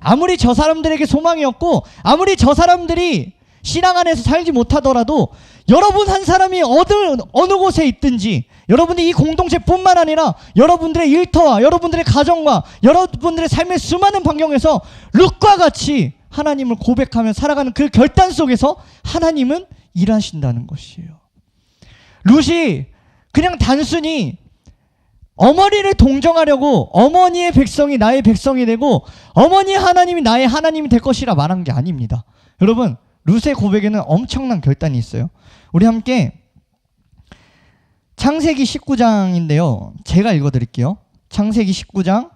아무리 저 사람들에게 소망이 없고 아무리 저 사람들이 신앙 안에서 살지 못하더라도 여러분 한 사람이 어느 곳에 있든지 여러분이 이 공동체뿐만 아니라 여러분들의 일터와 여러분들의 가정과 여러분들의 삶의 수많은 반경에서 룻과 같이 하나님을 고백하며 살아가는 그 결단 속에서 하나님은 일하신다는 것이에요. 룻이 그냥 단순히 어머니를 동정하려고 어머니의 백성이 나의 백성이 되고 어머니 하나님이 나의 하나님이 될 것이라 말한 게 아닙니다. 여러분, 룻의 고백에는 엄청난 결단이 있어요. 우리 함께 창세기 19장인데요. 제가 읽어드릴게요. 창세기 19장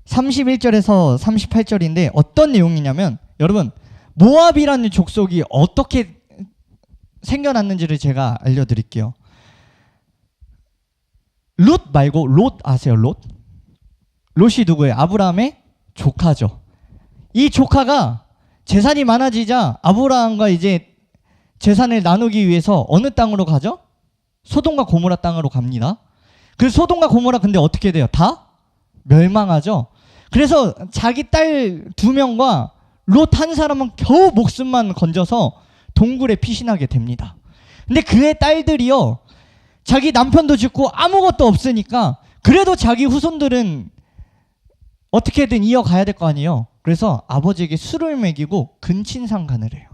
31절에서 38절인데 어떤 내용이냐면, 여러분, 모압이라는 족속이 어떻게 생겨났는지를 제가 알려드릴게요. 룻 말고 롯 아세요? 롯? 롯이 누구예요? 아브라함의 조카죠. 이 조카가 재산이 많아지자 아브라함과 이제 재산을 나누기 위해서 어느 땅으로 가죠? 소돔과 고모라 땅으로 갑니다. 그 소돔과 고모라 근데 어떻게 돼요? 다 멸망하죠. 그래서 자기 딸 2명과 롯 한 사람은 겨우 목숨만 건져서 동굴에 피신하게 됩니다. 근데 그의 딸들이요, 자기 남편도 죽고 아무것도 없으니까 그래도 자기 후손들은 어떻게든 이어가야 될 거 아니에요. 그래서 아버지에게 술을 먹이고 근친상간을 해요.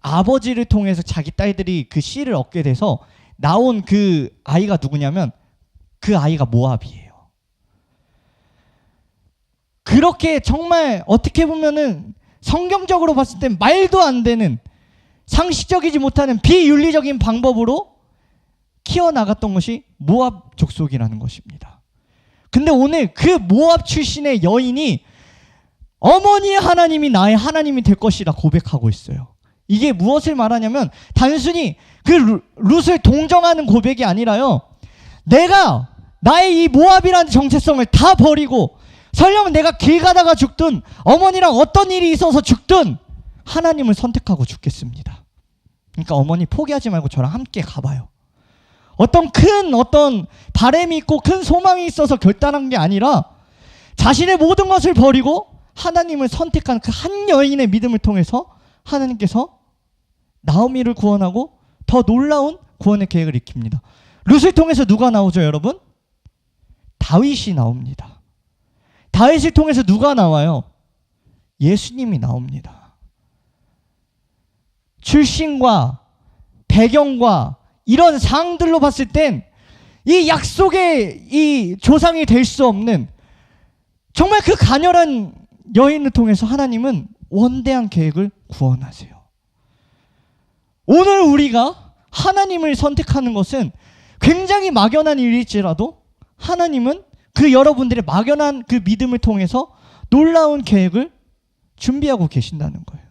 아버지를 통해서 자기 딸들이 그 씨를 얻게 돼서 나온 그 아이가 누구냐면 그 아이가 모압이에요. 그렇게 정말 어떻게 보면은 성경적으로 봤을 땐 말도 안 되는, 상식적이지 못하는 비윤리적인 방법으로 키워나갔던 것이 모압 족속이라는 것입니다. 근데 오늘 그 모압 출신의 여인이 어머니의 하나님이 나의 하나님이 될 것이라 고백하고 있어요. 이게 무엇을 말하냐면 단순히 그 룻을 동정하는 고백이 아니라요, 내가 나의 이 모압이라는 정체성을 다 버리고 설령 내가 길 가다가 죽든 어머니랑 어떤 일이 있어서 죽든 하나님을 선택하고 죽겠습니다. 그러니까 어머니 포기하지 말고 저랑 함께 가봐요. 어떤 바람이 있고 큰 소망이 있어서 결단한 게 아니라 자신의 모든 것을 버리고 하나님을 선택한 그 한 여인의 믿음을 통해서 하나님께서 나오미를 구원하고 더 놀라운 구원의 계획을 익힙니다. 룻을 통해서 누가 나오죠, 여러분? 다윗이 나옵니다. 다윗을 통해서 누가 나와요? 예수님이 나옵니다. 출신과 배경과 이런 상황들로 봤을 땐 이 약속의 이 조상이 될 수 없는 정말 그 가녀란 여인을 통해서 하나님은 원대한 계획을 구원하세요. 오늘 우리가 하나님을 선택하는 것은 굉장히 막연한 일일지라도 하나님은 그 여러분들의 막연한 그 믿음을 통해서 놀라운 계획을 준비하고 계신다는 거예요.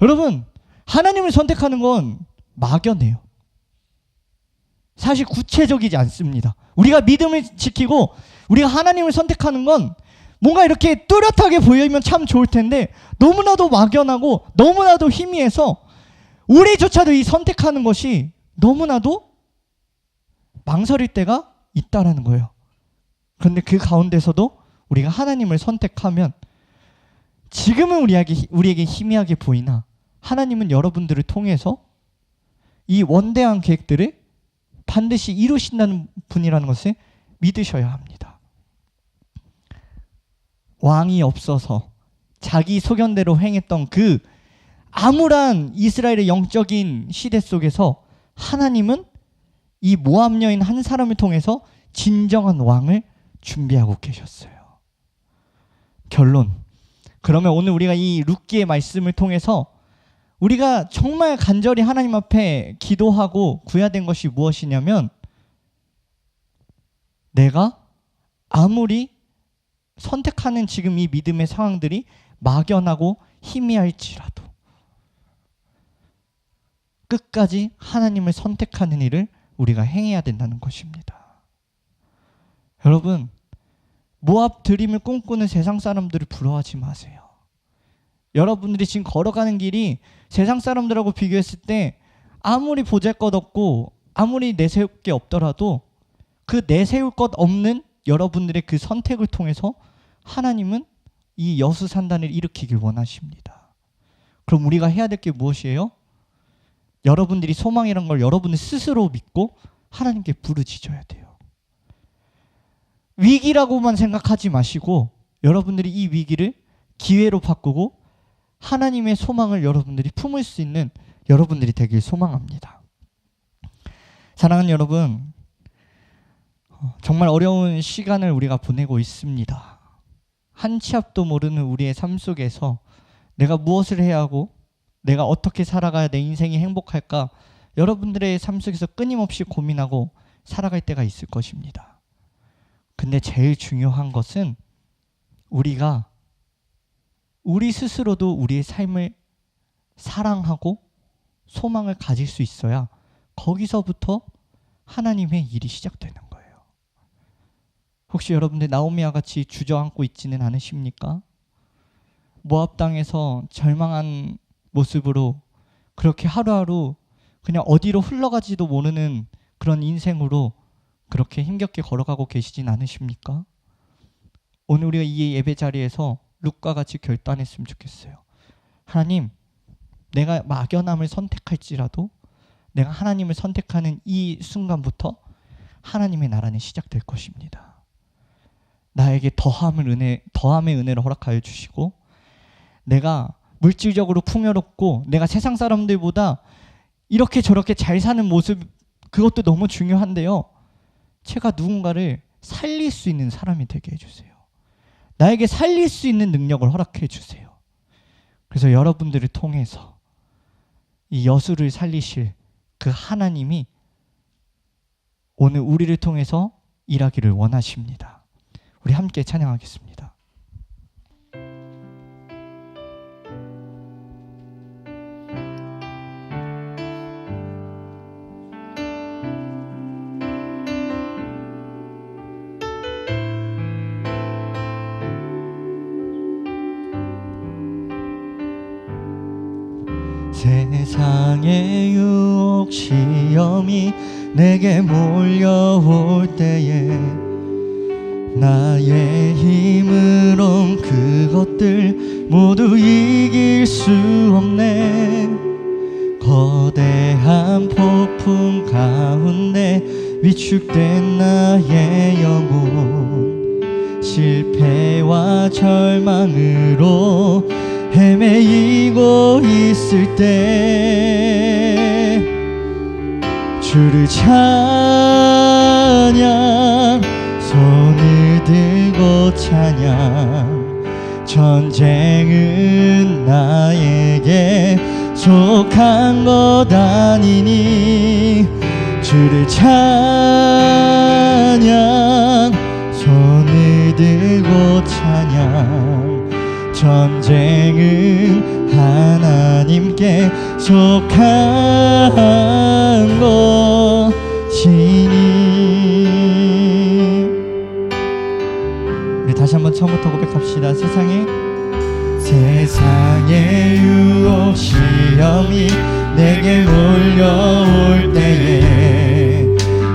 여러분, 하나님을 선택하는 건 막연해요. 사실 구체적이지 않습니다. 우리가 믿음을 지키고 우리가 하나님을 선택하는 건 뭔가 이렇게 뚜렷하게 보이면 참 좋을 텐데 너무나도 막연하고 너무나도 희미해서 우리조차도 이 선택하는 것이 너무나도 망설일 때가 있다라는 거예요. 그런데 그 가운데서도 우리가 하나님을 선택하면 지금은 우리에게 희미하게 보이나 하나님은 여러분들을 통해서 이 원대한 계획들을 반드시 이루신다는 분이라는 것을 믿으셔야 합니다. 왕이 없어서 자기 소견대로 행했던 그 암울한 이스라엘의 영적인 시대 속에서 하나님은 이 모압 여인 한 사람을 통해서 진정한 왕을 준비하고 계셨어요. 결론. 그러면 오늘 우리가 이 룻기의 말씀을 통해서 우리가 정말 간절히 하나님 앞에 기도하고 구해야 된 것이 무엇이냐면, 내가 아무리 선택하는 지금 이 믿음의 상황들이 막연하고 희미할지라도 끝까지 하나님을 선택하는 일을 우리가 행해야 된다는 것입니다. 여러분, 모압 드림을 꿈꾸는 세상 사람들을 부러워하지 마세요. 여러분들이 지금 걸어가는 길이 세상 사람들하고 비교했을 때 아무리 보잘것없고 아무리 내세울 게 없더라도 그 내세울 것 없는 여러분들의 그 선택을 통해서 하나님은 이 여수산단을 일으키길 원하십니다. 그럼 우리가 해야 될 게 무엇이에요? 여러분들이 소망이란 걸 여러분들 스스로 믿고 하나님께 부르짖어야 돼요. 위기라고만 생각하지 마시고 여러분들이 이 위기를 기회로 바꾸고 하나님의 소망을 여러분들이 품을 수 있는 여러분들이 되길 소망합니다. 사랑하는 여러분, 정말 어려운 시간을 우리가 보내고 있습니다. 한 치 앞도 모르는 우리의 삶 속에서 내가 무엇을 해야 하고 내가 어떻게 살아가야 내 인생이 행복할까, 여러분들의 삶 속에서 끊임없이 고민하고 살아갈 때가 있을 것입니다. 근데 제일 중요한 것은 우리가 우리 스스로도 우리의 삶을 사랑하고 소망을 가질 수 있어야 거기서부터 하나님의 일이 시작되는 거예요. 혹시 여러분들 나오미와 같이 주저앉고 있지는 않으십니까? 모압 땅에서 절망한 모습으로 그렇게 하루하루 그냥 어디로 흘러가지도 모르는 그런 인생으로 그렇게 힘겹게 걸어가고 계시진 않으십니까? 오늘 우리가 이 예배 자리에서 룻과 같이 결단했으면 좋겠어요. 하나님, 내가 막연함을 선택할지라도 내가 하나님을 선택하는 이 순간부터 하나님의 나라는 시작될 것입니다. 나에게 더함의 은혜를 허락하여 주시고, 내가 물질적으로 풍요롭고 내가 세상 사람들보다 이렇게 저렇게 잘 사는 모습, 그것도 너무 중요한데요, 제가 누군가를 살릴 수 있는 사람이 되게 해주세요. 나에게 살릴 수 있는 능력을 허락해 주세요. 그래서 여러분들을 통해서 이 여수를 살리실 그 하나님이 오늘 우리를 통해서 일하기를 원하십니다. 우리 함께 찬양하겠습니다. 세상의 유혹 시험이 내게 몰려올 때에 나의 힘으론 그것들 모두 이길 수 없네. 거대한 폭풍 가운데 위축된 나의 영혼, 실패와 절망으로 헤매이고 있을 때 주를 찬양, 손을 들고 찬양. 전쟁은 나에게 속한 것 아니니 주를 찬양, 손을 들고 찬양. 전쟁은 하나님께 속한 것이니. 처음부터 고백합시다. 세상의 유혹 시험이 내게 몰려올 때에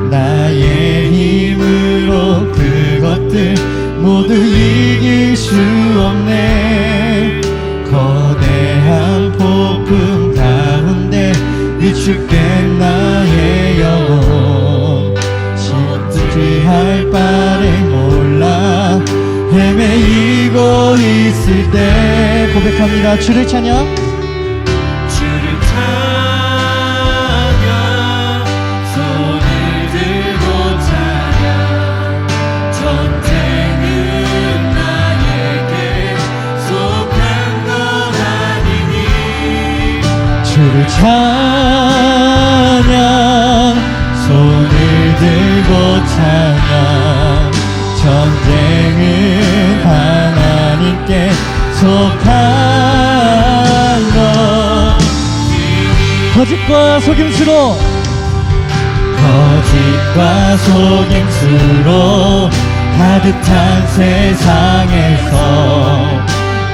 나의 힘으로 그것들 모두 이길 수 없네. 거대한 폭풍 가운데 위축된 나의 영혼 어떻게 할 바를 몰라 헤매이고 있을 때 고백합니다. 주를 찬양. 주를 찬양 손을 들고 찬양 전쟁은 나에게 속한 것 아니니 주를 찬양 손을 들고 찬양 전쟁은 하나님께 속한 것 거짓과 속임수로 가득한 세상에서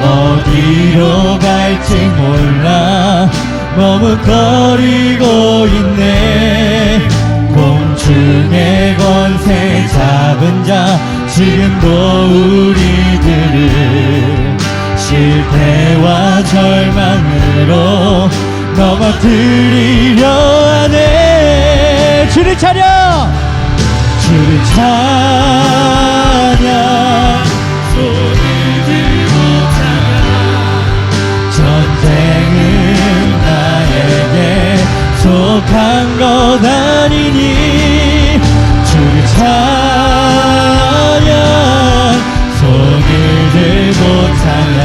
어디로 갈지 몰라 머뭇거리고 있네. 공중의 권세 잡은 자 지금도 우리들을 실패와 절망으로 넘어뜨리려 하네. 주를 찬양 손을 들고 찬양 전쟁은 나에게 속한 것 아니니 주를 찬양 손을 들고 찬양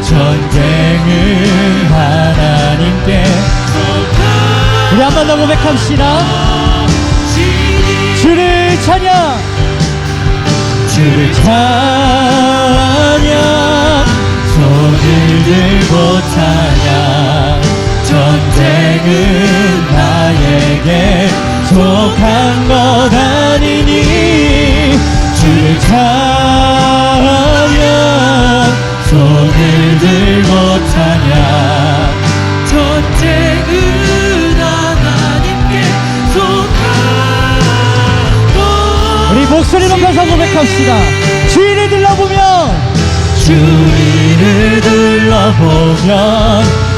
전쟁은 하나님께 우리 한 번 더 고백합시다. 주를 찬양 손을 들고 찬양 전쟁은 나에게 속한 것 아니니 주를 찬양 손을 들고 찬양 전쟁은 하나님께 속한 것 우리 목소리 높여서 고백합시다. 주위를 둘러보면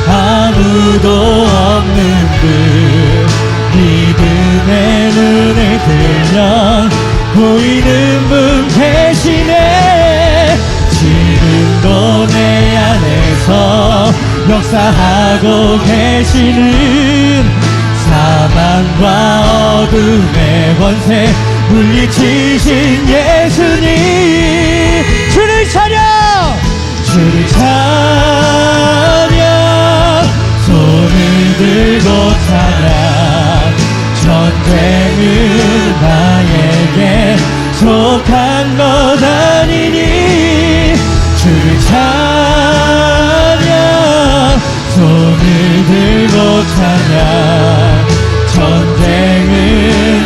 아무도 없는 듯 믿음의 눈을 들면 보이는 분 계시네. 지금도 내 안에서 역사하고 계시는 사망과 어둠의 권세 물리치신 예수님 주를 찬양 손을 들고 찬양 전쟁은 나에게 속한 것 아니니 주를 찬양 손을 들고 찬양 전쟁은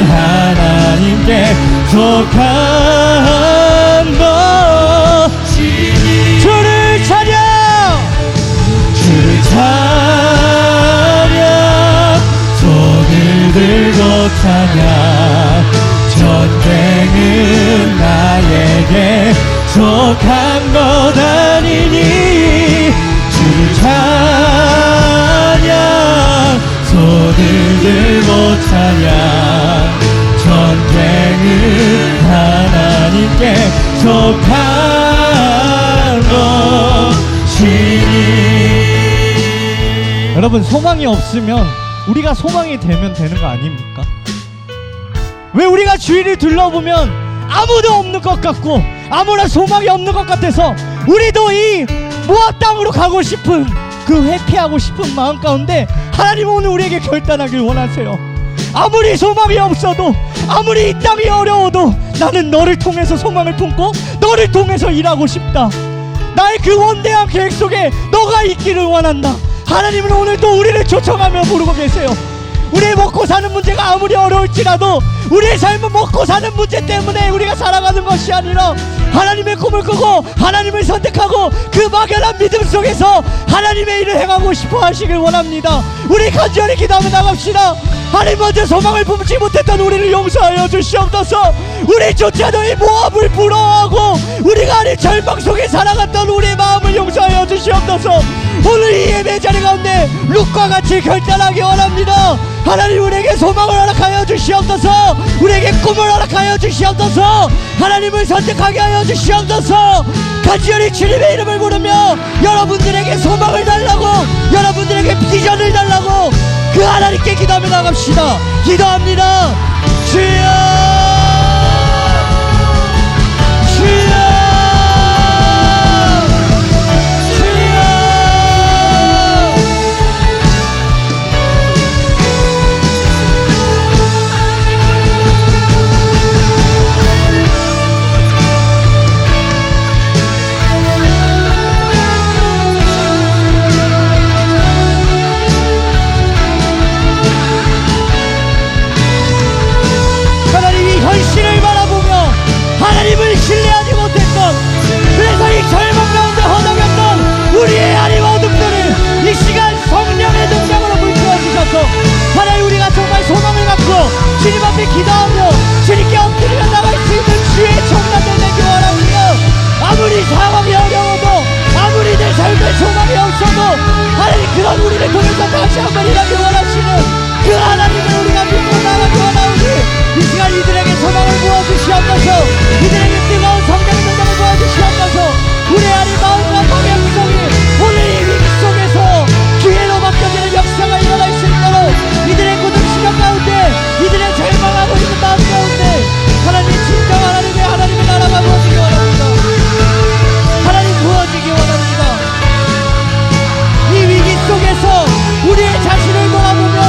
하나님께 속한 것이니 주를 찬양 손을 들고 찬양 전쟁은 나에게 속한 것 아니니 주를 찬양 손을 들고 찬양 전쟁은 하나님께 속한 것이니. 여러분 소망이 없으면 우리가 소망이 되면 되는 거 아닙니까? 왜 우리가 주위를 둘러보면 아무도 없는 것 같고 아무런 소망이 없는 것 같아서 우리도 이 모압 땅으로 가고 싶은 그 회피하고 싶은 마음 가운데 하나님은 오늘 우리에게 결단하길 원하세요. 아무리 소망이 없어도 아무리 이 땅이 어려워도 나는 너를 통해서 소망을 품고 너를 통해서 일하고 싶다. 나의 그 원대한 계획 속에 너가 있기를 원한다. 하나님은 오늘 또 우리를 초청하며 부르고 계세요. 우리의 먹고 사는 문제가 아무리 어려울지라도 우리의 삶은 먹고 사는 문제 때문에 우리가 살아가는 것이 아니라 하나님의 꿈을 꾸고 하나님을 선택하고 그 막연한 믿음 속에서 하나님의 일을 행하고 싶어 하시길 원합니다. 우리 간절히 기도하며 나갑시다. 하나님, 먼저 소망을 품지 못했던 우리를 용서하여 주시옵소서. 우리조차도 이 모압을 부러워하고 우리가 아닌 절망 속에 살아갔던 우리의 마음을 용서하여 주시옵소서. 오늘 이 예배 자리 가운데 룻과 같이 결단하기 원합니다. 하나님, 우리에게 소망을 허락하여 주시옵소서. 우리에게 꿈을 허락하여 주시옵소서. 하나님을 선택하게 하여 주시옵소서. 간절히 주님의 이름을 부르며 여러분들에게 소망을 달라고, 여러분들에게 비전을 달라고 그 하나님께 기도하며 나갑시다. 기도합니다. 주여, 주여, 현실을 바라보며 하나님을 신뢰하지 못했던, 그래서 이 절망 가운데 허덕였던 우리의 아림 어둠들을 이 시간 성령의 능력으로 물들어 주셔서 하나님, 우리가 정말 소망을 갖고 주님 앞에 기도하며 주님께 엎드리며 나갈 수 있는 주의 청단을 내기 원합니다. 아무리 상황이 어려워도, 아무리 내 삶에 소망이 없어도 하나님, 그런 우리를 통해서 다시 한번 일하기 원하시는 그 하나님을 우리가 믿고 나가기 원하오니 이 시간 이들에게 소망을 부어주시옵소서. 이들에게 뜨거운 성령의 능력을 부어주시옵소서. 우리 안의 마음과 마음의 구성이 오늘 이 위기 속에서 기회로 바뀌어지는 역사가 일어날 수 있도록 이들의 고독 시간 가운데, 이들의 절망하고 있는 마음 가운데 하나님, 진정 하나님의 나라가 부어지기 원합니다. 하나님, 부어지기 원합니다. 이 위기 속에서 우리의 자신을 돌아보며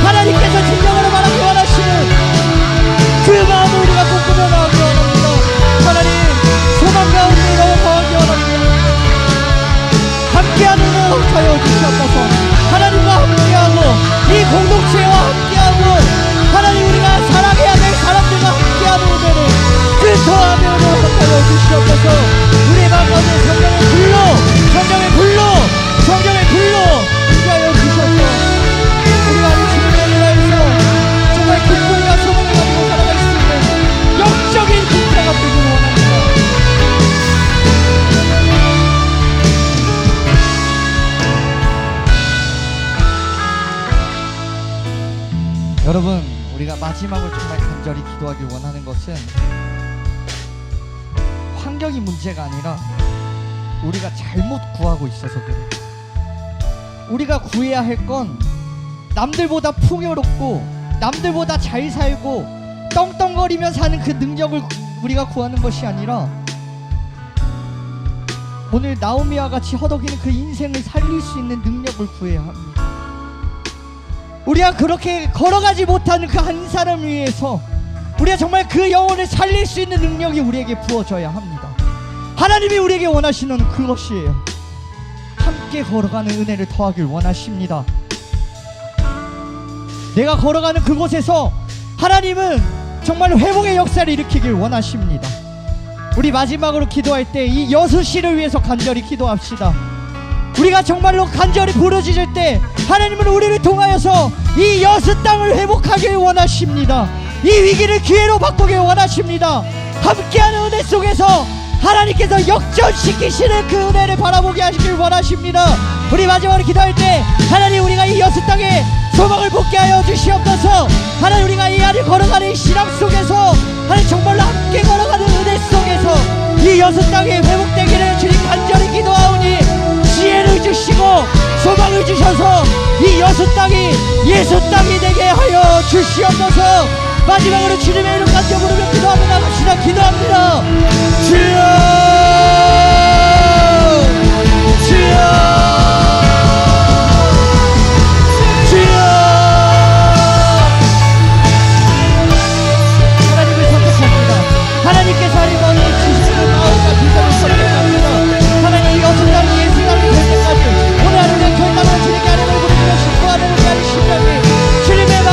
하나님께서 진정으로 말하기 원하시는 그 마음을 우리가 꿈꾸며 나가기 원합니다. 하나님, 소망 가운데 넘어가기 원합니다. 함께하는 은혜 허락하여 주시옵소서. 하나님과 함께하고 이 공동체와 함께하고 하나님, 우리가 사랑해야 될 사람들과 함께하는 은혜를 근처하며 은혜 허락하여 주시옵소서. 우리의 마음 가운데 성령의 불로, 성령의 불로, 성령의 불로 함께하여 주셔서 우리가 이 주님의 나라에서 정말 기쁨과 소망을 가지고 살아갈 수 있는 영적인 군대가 되길 원합니다. 여러분, 우리가 마지막으로 정말 간절히 기도하길 원하는 것은 환경이 문제가 아니라 우리가 잘못 구하고 있어서 그래요. 우리가 구해야 할 건 남들보다 풍요롭고 남들보다 잘 살고 떵떵거리며 사는 그 능력을 우리가 구하는 것이 아니라 오늘 나오미와 같이 허덕이는 그 인생을 살릴 수 있는 능력을 구해야 합니다. 우리가 그렇게 걸어가지 못하는 그 한 사람을 위해서 우리가 정말 그 영혼을 살릴 수 있는 능력이 우리에게 부어져야 합니다. 하나님이 우리에게 원하시는 그것이에요. 함께 걸어가는 은혜를 더하길 원하십니다. 내가 걸어가는 그곳에서 하나님은 정말 회복의 역사를 일으키길 원하십니다. 우리 마지막으로 기도할 때 이 여수시를 위해서 간절히 기도합시다. 우리가 정말로 간절히 부르짖을 때 하나님은 우리를 통하여서 이 여수 땅을 회복하길 원하십니다. 이 위기를 기회로 바꾸길 원하십니다. 함께하는 은혜 속에서 하나님께서 역전시키시는 그 은혜를 바라보게 하시길 원하십니다. 우리 마지막으로 기도할 때 하나님, 우리가 이 여수 땅에 소망을 복게 하여 주시옵소서. 하나님, 우리가 이 안을 걸어가는 이 신앙 속에서 하나님, 정말로 함께 걸어가는 은혜 속에서 이 여수 땅이 회복되기를 주님 간절히 기도하오니 지혜를 주시고 소망을 주셔서 이 여수 땅이 예수 땅이 되게 하여 주시옵소서. 마지막으로 주님의 이름 간절 부르며 기도하며 나갑시다. 기도합니다. 주여, 주여, 하나님께서 하나님 오늘 주시는 마음과 비전을 선택합니다. 하나님, 이 어떤 땅이 예수 땅이 될 때까지 오늘 하루의 결단을 주님께 하나님을 부르며 신고하는 우리 하는 심령이 주님의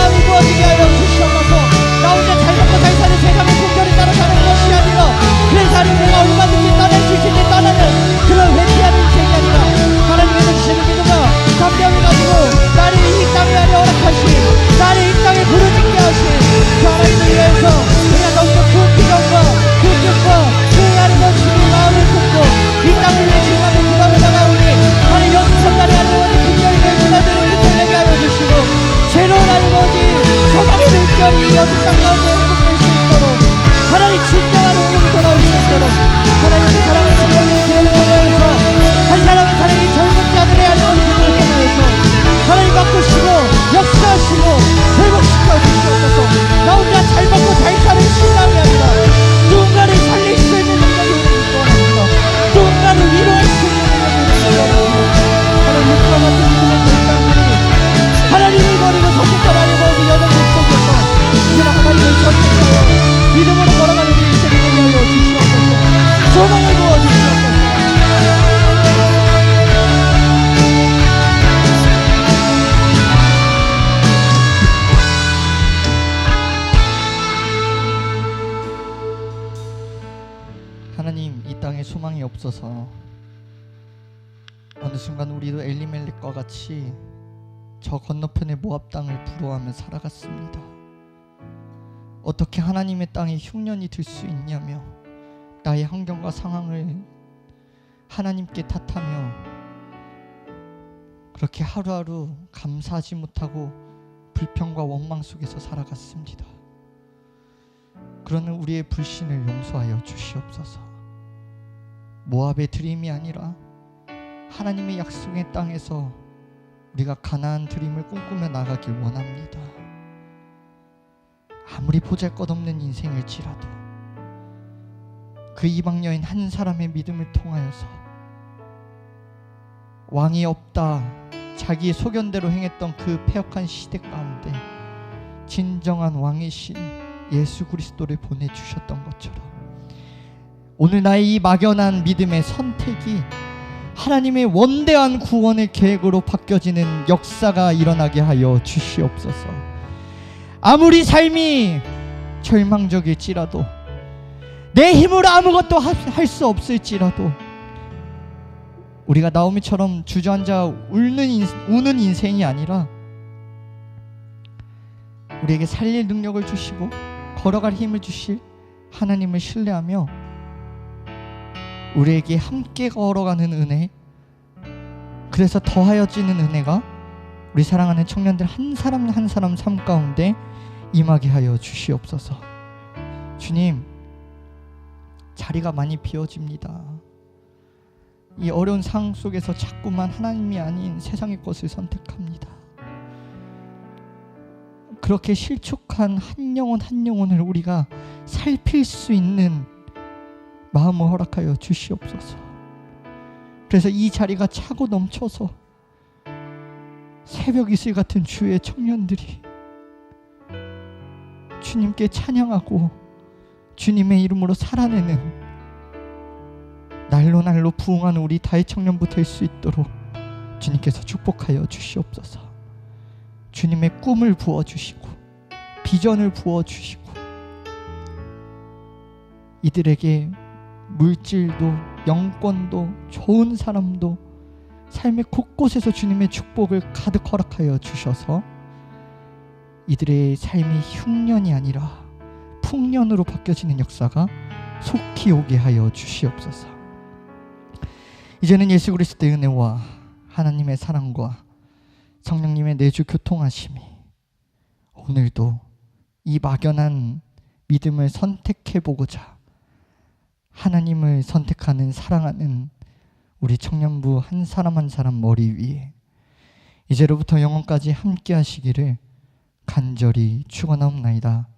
주시옵소서. 어느 순간 우리도 엘리멜렉과 같이 저 건너편의 모압 땅을 부러워하며 살아갔습니다. 어떻게 하나님의 땅에 흉년이 들 수 있냐며 나의 환경과 상황을 하나님께 탓하며 그렇게 하루하루 감사하지 못하고 불평과 원망 속에서 살아갔습니다. 그러는 우리의 불신을 용서하여 주시옵소서. 모압의 드림이 아니라 하나님의 약속의 땅에서 우리가 가나안 드림을 꿈꾸며 나가길 원합니다. 아무리 보잘것없는 인생일지라도 그 이방 여인 한 사람의 믿음을 통하여서 왕이 없다 자기의 소견대로 행했던 그 패역한 시대 가운데 진정한 왕이신 예수 그리스도를 보내주셨던 것처럼 오늘 나의 이 막연한 믿음의 선택이 하나님의 원대한 구원의 계획으로 바뀌어지는 역사가 일어나게 하여 주시옵소서. 아무리 삶이 절망적일지라도 내 힘으로 아무것도 할 수 없을지라도 우리가 나오미처럼 주저앉아 우는 인생이 아니라 우리에게 살릴 능력을 주시고 걸어갈 힘을 주실 하나님을 신뢰하며 우리에게 함께 걸어가는 은혜, 그래서 더하여지는 은혜가 우리 사랑하는 청년들 한 사람 한 사람 삶 가운데 임하게 하여 주시옵소서. 주님, 자리가 많이 비어집니다. 이 어려운 상황 속에서 자꾸만 하나님이 아닌 세상의 것을 선택합니다. 그렇게 실족한 한 영혼 한 영혼을 우리가 살필 수 있는 마음을 허락하여 주시옵소서. 그래서 이 자리가 차고 넘쳐서 새벽 이슬 같은 주의 청년들이 주님께 찬양하고 주님의 이름으로 살아내는 날로 날로 부흥하는 우리 다윗 청년부 될 수 있도록 주님께서 축복하여 주시옵소서. 주님의 꿈을 부어주시고 비전을 부어주시고 이들에게 물질도 영권도 좋은 사람도 삶의 곳곳에서 주님의 축복을 가득 허락하여 주셔서 이들의 삶이 흉년이 아니라 풍년으로 바뀌어지는 역사가 속히 오게 하여 주시옵소서. 이제는 예수 그리스도의 은혜와 하나님의 사랑과 성령님의 내주 교통하심이 오늘도 이 막연한 믿음을 선택해보고자 하나님을 선택하는 사랑하는 우리 청년부 한 사람 한 사람 머리 위에 이제로부터 영원까지 함께 하시기를 간절히 축원하옵나이다.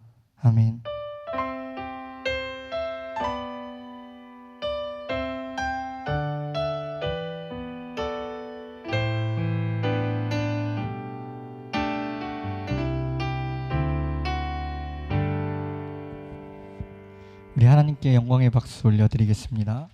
아멘. 우리 하나님께 영광의 박수 올려드리겠습니다.